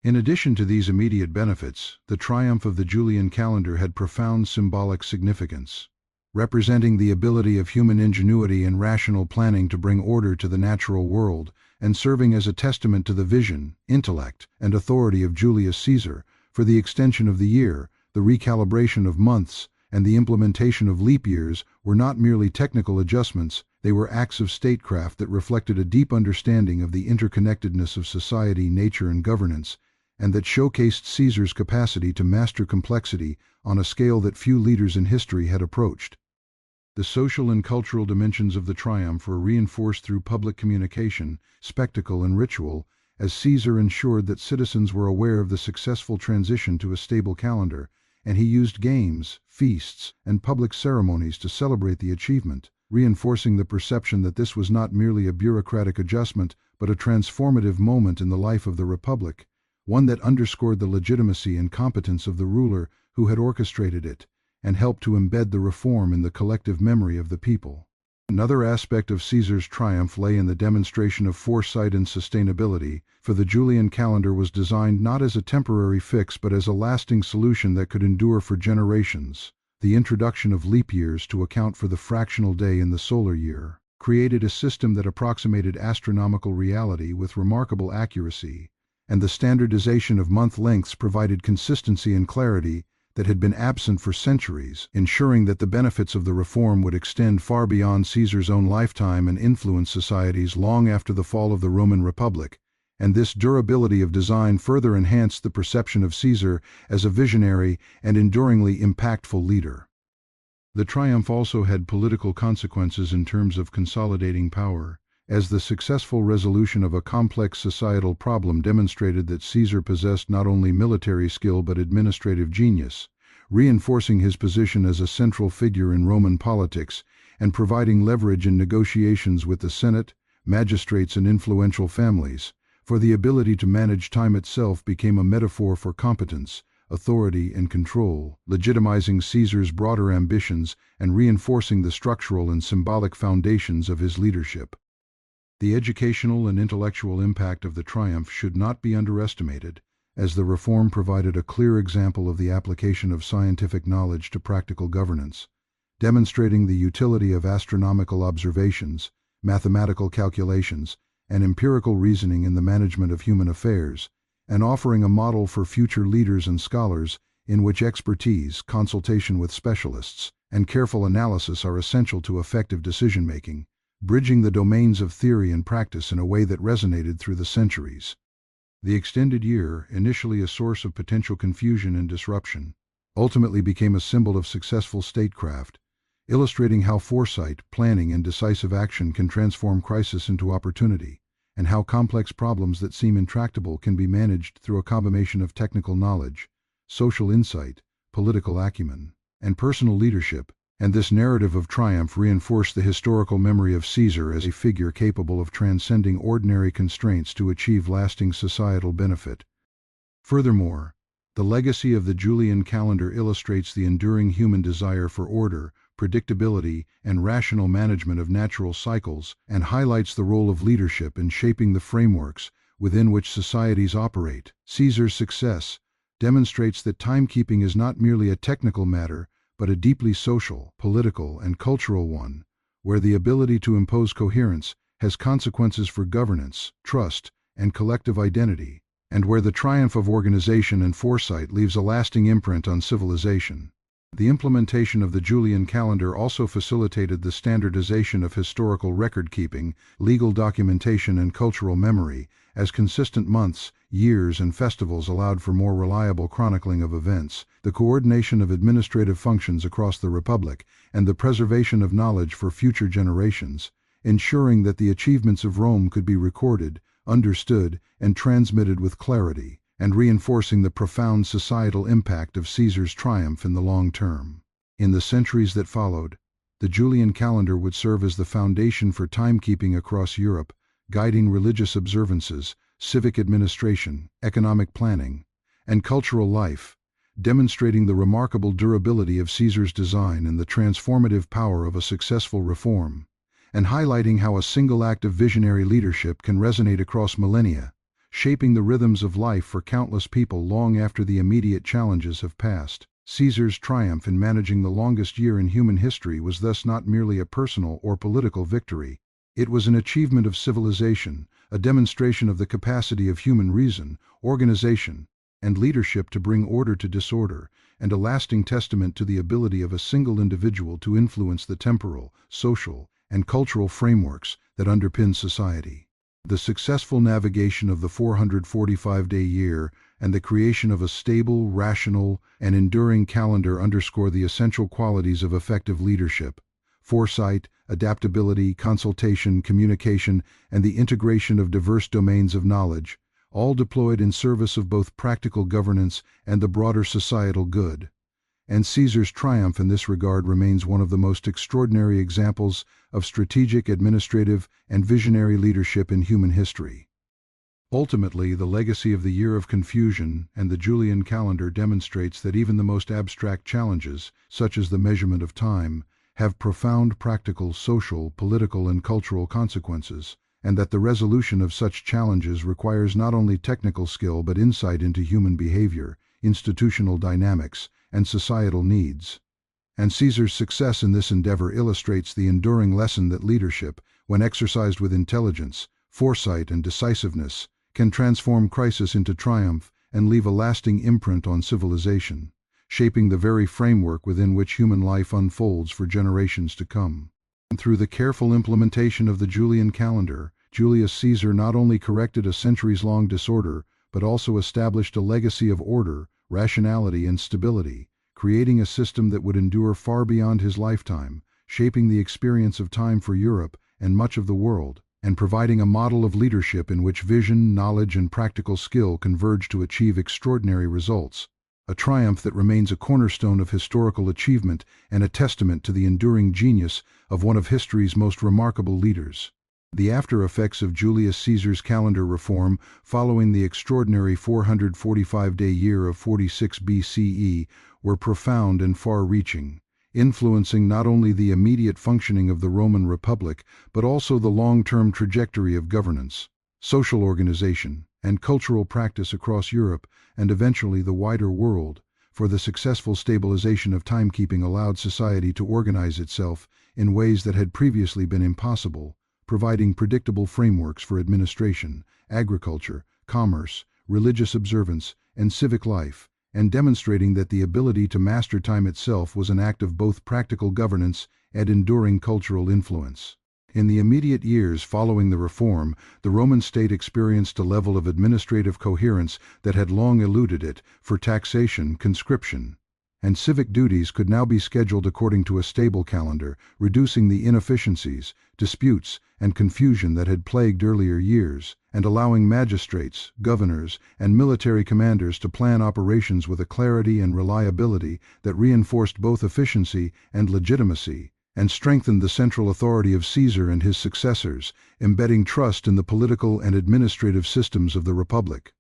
In addition to these immediate benefits, the triumph of the Julian calendar had profound symbolic significance, representing the ability of human ingenuity and rational planning to bring order to the natural world, and serving as a testament to the vision, intellect, and authority of Julius Caesar. For the extension of the year, the recalibration of months, and the implementation of leap years were not merely technical adjustments, they were acts of statecraft that reflected a deep understanding of the interconnectedness of society, nature, and governance, and that showcased Caesar's capacity to master complexity on a scale that few leaders in history had approached. The social and cultural dimensions of the triumph were reinforced through public communication, spectacle, and ritual, as Caesar ensured that citizens were aware of the successful transition to a stable calendar, and he used games, feasts, and public ceremonies to celebrate the achievement, reinforcing the perception that this was not merely a bureaucratic adjustment, but a transformative moment in the life of the Republic, one that underscored the legitimacy and competence of the ruler who had orchestrated it, and helped to embed the reform in the collective memory of the people. Another aspect of Caesar's triumph lay in the demonstration of foresight and sustainability, for the Julian calendar was designed not as a temporary fix but as a lasting solution that could endure for generations. The introduction of leap years to account for the fractional day in the solar year created a system that approximated astronomical reality with remarkable accuracy, and the standardization of month lengths provided consistency and clarity that had been absent for centuries, ensuring that the benefits of the reform would extend far beyond Caesar's own lifetime and influence societies long after the fall of the Roman Republic. And this durability of design further enhanced the perception of Caesar as a visionary and enduringly impactful leader. The triumph also had political consequences in terms of consolidating power, as the successful resolution of a complex societal problem demonstrated that Caesar possessed not only military skill but administrative genius, reinforcing his position as a central figure in Roman politics and providing leverage in negotiations with the Senate, magistrates, and influential families, for the ability to manage time itself became a metaphor for competence, authority, and control, legitimizing Caesar's broader ambitions and reinforcing the structural and symbolic foundations of his leadership. The educational and intellectual impact of the triumph should not be underestimated, as the reform provided a clear example of the application of scientific knowledge to practical governance, demonstrating the utility of astronomical observations, mathematical calculations, and empirical reasoning in the management of human affairs, and offering a model for future leaders and scholars in which expertise, consultation with specialists, and careful analysis are essential to effective decision-making, bridging the domains of theory and practice in a way that resonated through the centuries. The extended year, initially a source of potential confusion and disruption, ultimately became a symbol of successful statecraft, illustrating how foresight, planning, and decisive action can transform crisis into opportunity, and how complex problems that seem intractable can be managed through a combination of technical knowledge, social insight, political acumen, and personal leadership. And this narrative of triumph reinforced the historical memory of Caesar as a figure capable of transcending ordinary constraints to achieve lasting societal benefit. Furthermore, the legacy of the Julian calendar illustrates the enduring human desire for order, predictability, and rational management of natural cycles, and highlights the role of leadership in shaping the frameworks within which societies operate. Caesar's success demonstrates that timekeeping is not merely a technical matter, but a deeply social, political, and cultural one, where the ability to impose coherence has consequences for governance, trust, and collective identity, and where the triumph of organization and foresight leaves a lasting imprint on civilization. The implementation of the Julian calendar also facilitated the standardization of historical record-keeping, legal documentation, and cultural memory, as consistent months, years, and festivals allowed for more reliable chronicling of events, the coordination of administrative functions across the Republic, and the preservation of knowledge for future generations, ensuring that the achievements of Rome could be recorded, understood, and transmitted with clarity, and reinforcing the profound societal impact of Caesar's triumph in the long term. In the centuries that followed, the Julian calendar would serve as the foundation for timekeeping across Europe, guiding religious observances, civic administration, economic planning, and cultural life, demonstrating the remarkable durability of Caesar's design and the transformative power of a successful reform, and highlighting how a single act of visionary leadership can resonate across millennia, shaping the rhythms of life for countless people long after the immediate challenges have passed. Caesar's triumph in managing the longest year in human history was thus not merely a personal or political victory. It was an achievement of civilization, a demonstration of the capacity of human reason, organization, and leadership to bring order to disorder, and a lasting testament to the ability of a single individual to influence the temporal, social, and cultural frameworks that underpin society. The successful navigation of the 445-day year and the creation of a stable, rational, and enduring calendar underscore the essential qualities of effective leadership: foresight, adaptability, consultation, communication, and the integration of diverse domains of knowledge, all deployed in service of both practical governance and the broader societal good. And Caesar's triumph in this regard remains one of the most extraordinary examples of strategic, administrative, and visionary leadership in human history. Ultimately, the legacy of the Year of Confusion and the Julian calendar demonstrates that even the most abstract challenges, such as the measurement of time, have profound practical, social, political, and cultural consequences, and that the resolution of such challenges requires not only technical skill but insight into human behavior, institutional dynamics, and societal needs. And Caesar's success in this endeavor illustrates the enduring lesson that leadership, when exercised with intelligence, foresight, and decisiveness, can transform crisis into triumph and leave a lasting imprint on civilization, shaping the very framework within which human life unfolds for generations to come. And through the careful implementation of the Julian calendar, Julius Caesar not only corrected a centuries-long disorder, but also established a legacy of order, rationality, and stability, creating a system that would endure far beyond his lifetime, shaping the experience of time for Europe and much of the world, and providing a model of leadership in which vision, knowledge, and practical skill converge to achieve extraordinary results. A triumph that remains a cornerstone of historical achievement and a testament to the enduring genius of one of history's most remarkable leaders. The after-effects of Julius Caesar's calendar reform following the extraordinary 445-day year of 46 BCE were profound and far-reaching, influencing not only the immediate functioning of the Roman Republic, but also the long-term trajectory of governance, social organization, and cultural practice across Europe and eventually the wider world, for the successful stabilization of timekeeping allowed society to organize itself in ways that had previously been impossible, providing predictable frameworks for administration, agriculture, commerce, religious observance, and civic life, and demonstrating that the ability to master time itself was an act of both practical governance and enduring cultural influence. In the immediate years following the reform, the Roman state experienced a level of administrative coherence that had long eluded it for taxation, conscription, and civic duties could now be scheduled according to a stable calendar, reducing the inefficiencies, disputes, and confusion that had plagued earlier years, and allowing magistrates, governors, and military commanders to plan operations with a clarity and reliability that reinforced both efficiency and legitimacy, and strengthened the central authority of Caesar and his successors, embedding trust in the political and administrative systems of the Republic.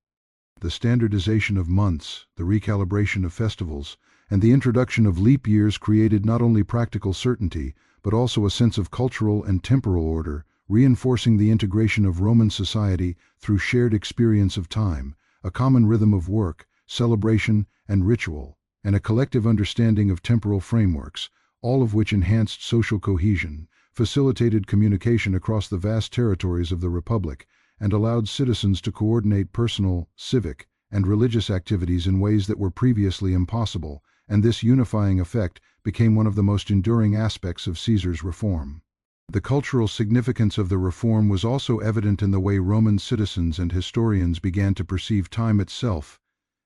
The standardization of months, the recalibration of festivals, and the introduction of leap years created not only practical certainty, but also a sense of cultural and temporal order, reinforcing the integration of Roman society through shared experience of time, a common rhythm of work, celebration, and ritual, and a collective understanding of temporal frameworks, all of which enhanced social cohesion, facilitated communication across the vast territories of the Republic, and allowed citizens to coordinate personal, civic, and religious activities in ways that were previously impossible, and this unifying effect became one of the most enduring aspects of Caesar's reform. The cultural significance of the reform was also evident in the way Roman citizens and historians began to perceive time itself,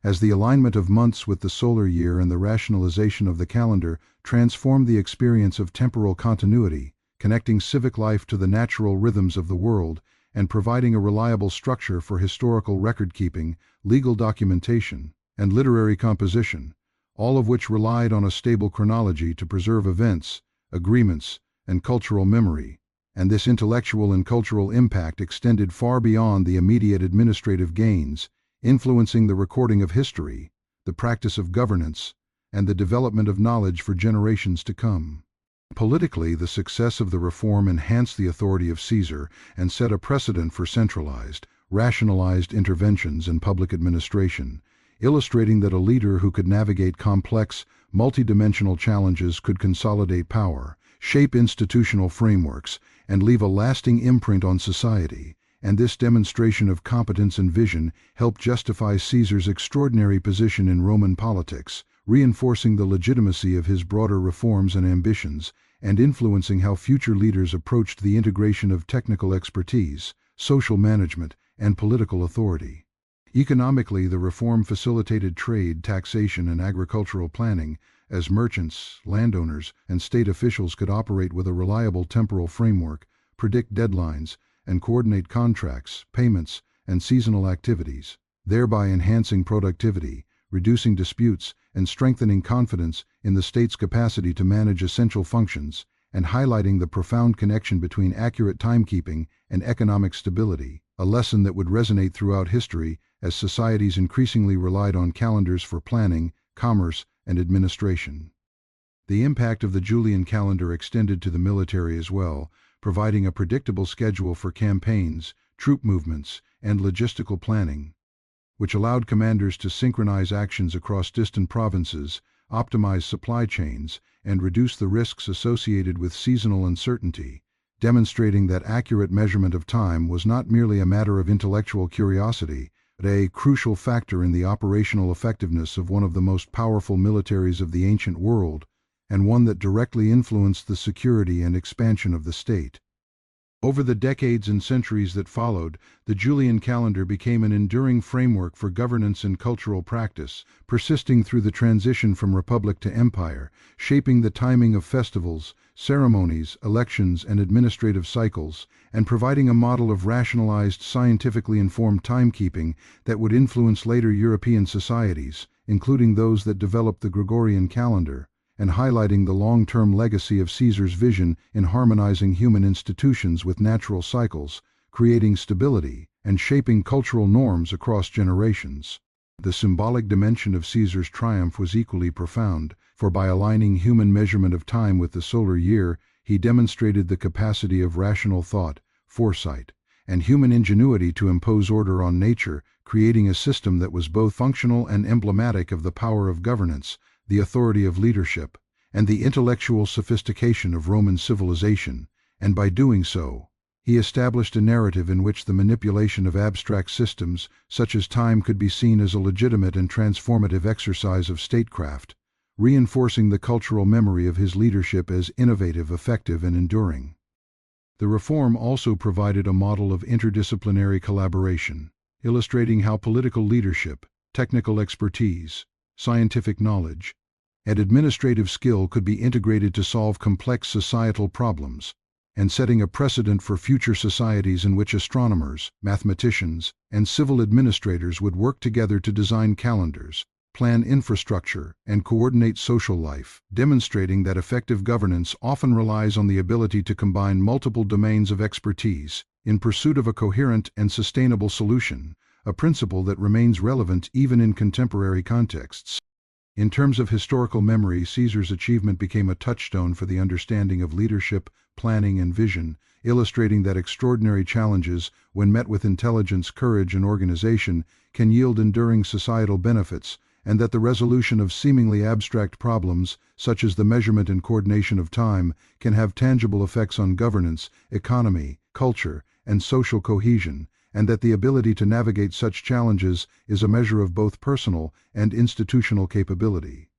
as the alignment of months with the solar year and the rationalization of the calendar transformed the experience of temporal continuity, connecting civic life to the natural rhythms of the world, and providing a reliable structure for historical record-keeping, legal documentation, and literary composition, all of which relied on a stable chronology to preserve events, agreements, and cultural memory, and this intellectual and cultural impact extended far beyond the immediate administrative gains, influencing the recording of history, the practice of governance, and the development of knowledge for generations to come. Politically, the success of the reform enhanced the authority of Caesar and set a precedent for centralized, rationalized interventions in public administration, illustrating that a leader who could navigate complex, multidimensional challenges could consolidate power, shape institutional frameworks, and leave a lasting imprint on society, and this demonstration of competence and vision helped justify Caesar's extraordinary position in Roman politics, reinforcing the legitimacy of his broader reforms and ambitions, and influencing how future leaders approached the integration of technical expertise, social management, and political authority. Economically, the reform facilitated trade, taxation, and agricultural planning, as merchants, landowners, and state officials could operate with a reliable temporal framework, predict deadlines, and coordinate contracts, payments, and seasonal activities, thereby enhancing productivity, reducing disputes, and strengthening confidence in the state's capacity to manage essential functions, and highlighting the profound connection between accurate timekeeping and economic stability, a lesson that would resonate throughout history as societies increasingly relied on calendars for planning, commerce, and administration. The impact of the Julian calendar extended to the military as well, providing a predictable schedule for campaigns, troop movements, and logistical planning, which allowed commanders to synchronize actions across distant provinces, optimize supply chains, and reduce the risks associated with seasonal uncertainty, demonstrating that accurate measurement of time was not merely a matter of intellectual curiosity, but a crucial factor in the operational effectiveness of one of the most powerful militaries of the ancient world, and one that directly influenced the security and expansion of the state. Over the decades and centuries that followed, the Julian calendar became an enduring framework for governance and cultural practice, persisting through the transition from republic to empire, shaping the timing of festivals, ceremonies, elections, and administrative cycles, and providing a model of rationalized, scientifically informed timekeeping that would influence later European societies, including those that developed the Gregorian calendar, and highlighting the long-term legacy of Caesar's vision in harmonizing human institutions with natural cycles, creating stability, and shaping cultural norms across generations. The symbolic dimension of Caesar's triumph was equally profound, for by aligning human measurement of time with the solar year, he demonstrated the capacity of rational thought, foresight, and human ingenuity to impose order on nature, creating a system that was both functional and emblematic of the power of governance, the authority of leadership, and the intellectual sophistication of Roman civilization, and by doing so, he established a narrative in which the manipulation of abstract systems, such as time, could be seen as a legitimate and transformative exercise of statecraft, reinforcing the cultural memory of his leadership as innovative, effective, and enduring. The reform also provided a model of interdisciplinary collaboration, illustrating how political leadership, technical expertise, scientific knowledge, and administrative skill could be integrated to solve complex societal problems, and setting a precedent for future societies in which astronomers, mathematicians, and civil administrators would work together to design calendars, plan infrastructure, and coordinate social life, demonstrating that effective governance often relies on the ability to combine multiple domains of expertise in pursuit of a coherent and sustainable solution, a principle that remains relevant even in contemporary contexts. In terms of historical memory, Caesar's achievement became a touchstone for the understanding of leadership, planning, and vision, illustrating that extraordinary challenges, when met with intelligence, courage, and organization, can yield enduring societal benefits, and that the resolution of seemingly abstract problems, such as the measurement and coordination of time, can have tangible effects on governance, economy, culture, and social cohesion, and that the ability to navigate such challenges is a measure of both personal and institutional capability.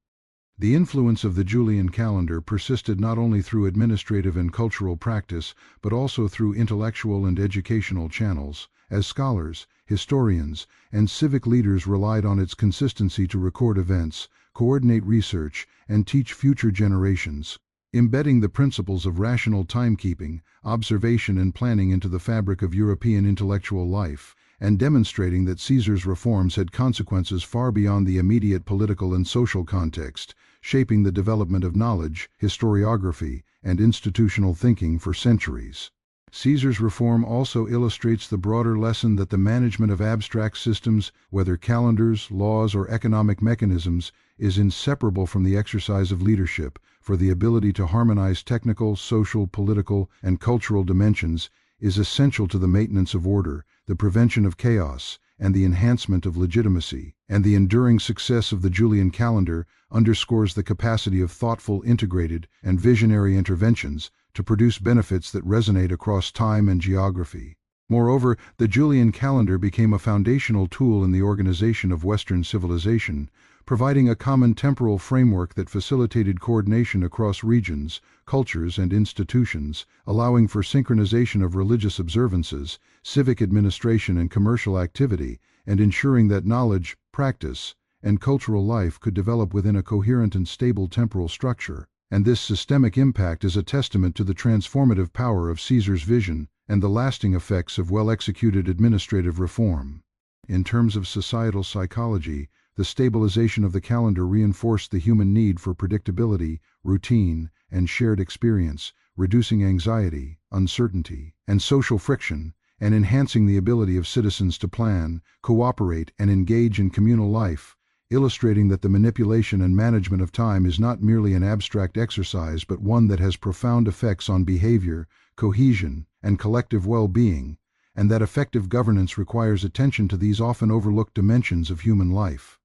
The influence of the Julian calendar persisted not only through administrative and cultural practice, but also through intellectual and educational channels, as scholars, historians, and civic leaders relied on its consistency to record events, coordinate research, and teach future generations, embedding the principles of rational timekeeping, observation, and planning into the fabric of European intellectual life, and demonstrating that Caesar's reforms had consequences far beyond the immediate political and social context, shaping the development of knowledge, historiography, and institutional thinking for centuries. Caesar's reform also illustrates the broader lesson that the management of abstract systems, whether calendars, laws, or economic mechanisms, is inseparable from the exercise of leadership, for the ability to harmonize technical, social, political, and cultural dimensions is essential to the maintenance of order, the prevention of chaos, and the enhancement of legitimacy, and the enduring success of the Julian calendar underscores the capacity of thoughtful, integrated, and visionary interventions to produce benefits that resonate across time and geography. Moreover, the Julian calendar became a foundational tool in the organization of Western civilization, providing a common temporal framework that facilitated coordination across regions, cultures, and institutions, allowing for synchronization of religious observances, civic administration, and commercial activity, and ensuring that knowledge, practice, and cultural life could develop within a coherent and stable temporal structure. And this systemic impact is a testament to the transformative power of Caesar's vision and the lasting effects of well-executed administrative reform. In terms of societal psychology, the stabilization of the calendar reinforced the human need for predictability, routine, and shared experience, reducing anxiety, uncertainty, and social friction, and enhancing the ability of citizens to plan, cooperate, and engage in communal life, illustrating that the manipulation and management of time is not merely an abstract exercise but one that has profound effects on behavior, cohesion, and collective well-being, and that effective governance requires attention to these often overlooked dimensions of human life.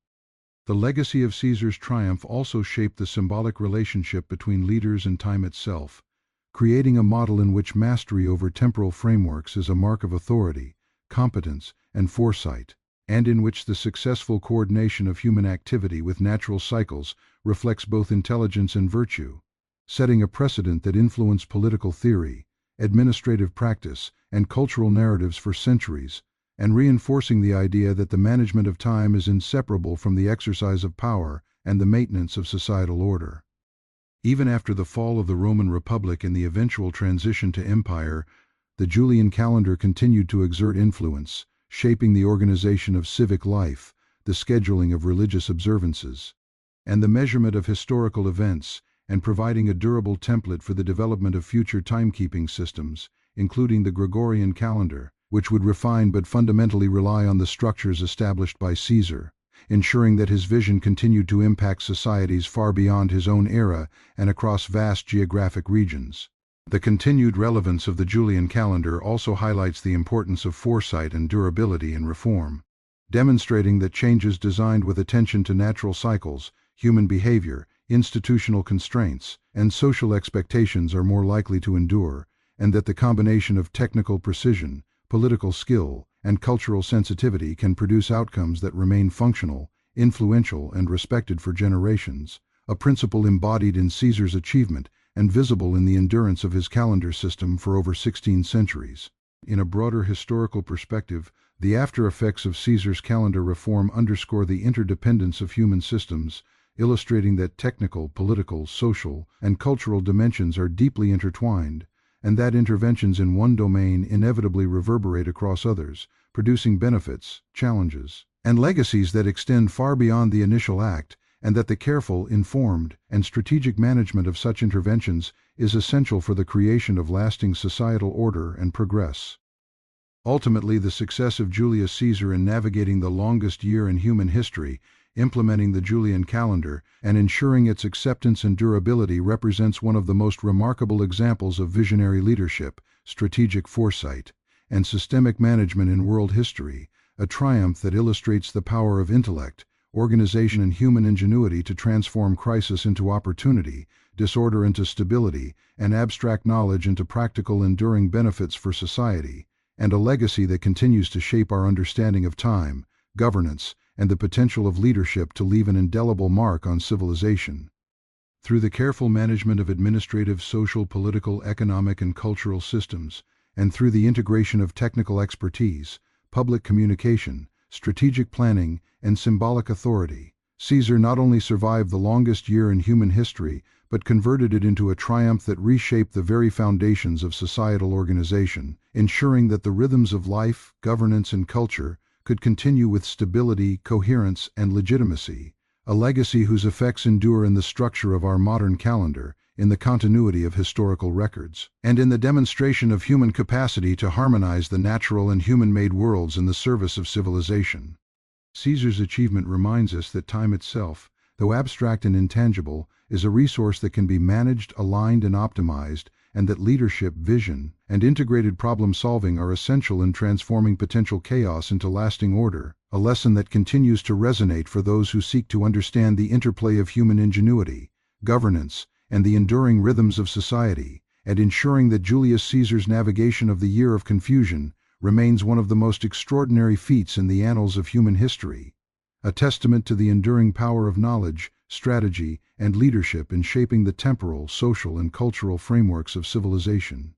The legacy of Caesar's triumph also shaped the symbolic relationship between leaders and time itself, creating a model in which mastery over temporal frameworks is a mark of authority, competence, and foresight, and in which the successful coordination of human activity with natural cycles reflects both intelligence and virtue, setting a precedent that influenced political theory, administrative practice, and cultural narratives for centuries, and reinforcing the idea that the management of time is inseparable from the exercise of power and the maintenance of societal order. Even after the fall of the Roman Republic and the eventual transition to empire, the Julian calendar continued to exert influence, shaping the organization of civic life, the scheduling of religious observances, and the measurement of historical events, and providing a durable template for the development of future timekeeping systems, including the Gregorian calendar, which would refine but fundamentally rely on the structures established by Caesar, ensuring that his vision continued to impact societies far beyond his own era and across vast geographic regions. The continued relevance of the Julian calendar also highlights the importance of foresight and durability in reform, demonstrating that changes designed with attention to natural cycles, human behavior, institutional constraints, and social expectations are more likely to endure, and that the combination of technical precision, political skill, and cultural sensitivity can produce outcomes that remain functional, influential, and respected for generations, a principle embodied in Caesar's achievement and visible in the endurance of his calendar system for over 16 centuries. In a broader historical perspective, the after-effects of Caesar's calendar reform underscore the interdependence of human systems, illustrating that technical, political, social, and cultural dimensions are deeply intertwined, and that interventions in one domain inevitably reverberate across others, producing benefits, challenges, and legacies that extend far beyond the initial act, and that the careful, informed, and strategic management of such interventions is essential for the creation of lasting societal order and progress. Ultimately, the success of Julius Caesar in navigating the longest year in human history, implementing the Julian calendar, and ensuring its acceptance and durability represents one of the most remarkable examples of visionary leadership, strategic foresight, and systemic management in world history, a triumph that illustrates the power of intellect, organization, and human ingenuity to transform crisis into opportunity, disorder into stability, and abstract knowledge into practical, enduring benefits for society, and a legacy that continues to shape our understanding of time, governance, and the potential of leadership to leave an indelible mark on civilization. Through the careful management of administrative, social, political, economic, and cultural systems, and through the integration of technical expertise, public communication, strategic planning, and symbolic authority, Caesar not only survived the longest year in human history, but converted it into a triumph that reshaped the very foundations of societal organization, ensuring that the rhythms of life, governance, and culture could continue with stability, coherence, and legitimacy, a legacy whose effects endure in the structure of our modern calendar, in the continuity of historical records, and in the demonstration of human capacity to harmonize the natural and human-made worlds in the service of civilization. Caesar's achievement reminds us that time itself, though abstract and intangible, is a resource that can be managed, aligned, and optimized, and that leadership, vision, and integrated problem-solving are essential in transforming potential chaos into lasting order, a lesson that continues to resonate for those who seek to understand the interplay of human ingenuity, governance, and the enduring rhythms of society, and ensuring that Julius Caesar's navigation of the year of confusion remains one of the most extraordinary feats in the annals of human history, a testament to the enduring power of knowledge, strategy, and leadership in shaping the temporal, social, and cultural frameworks of civilization.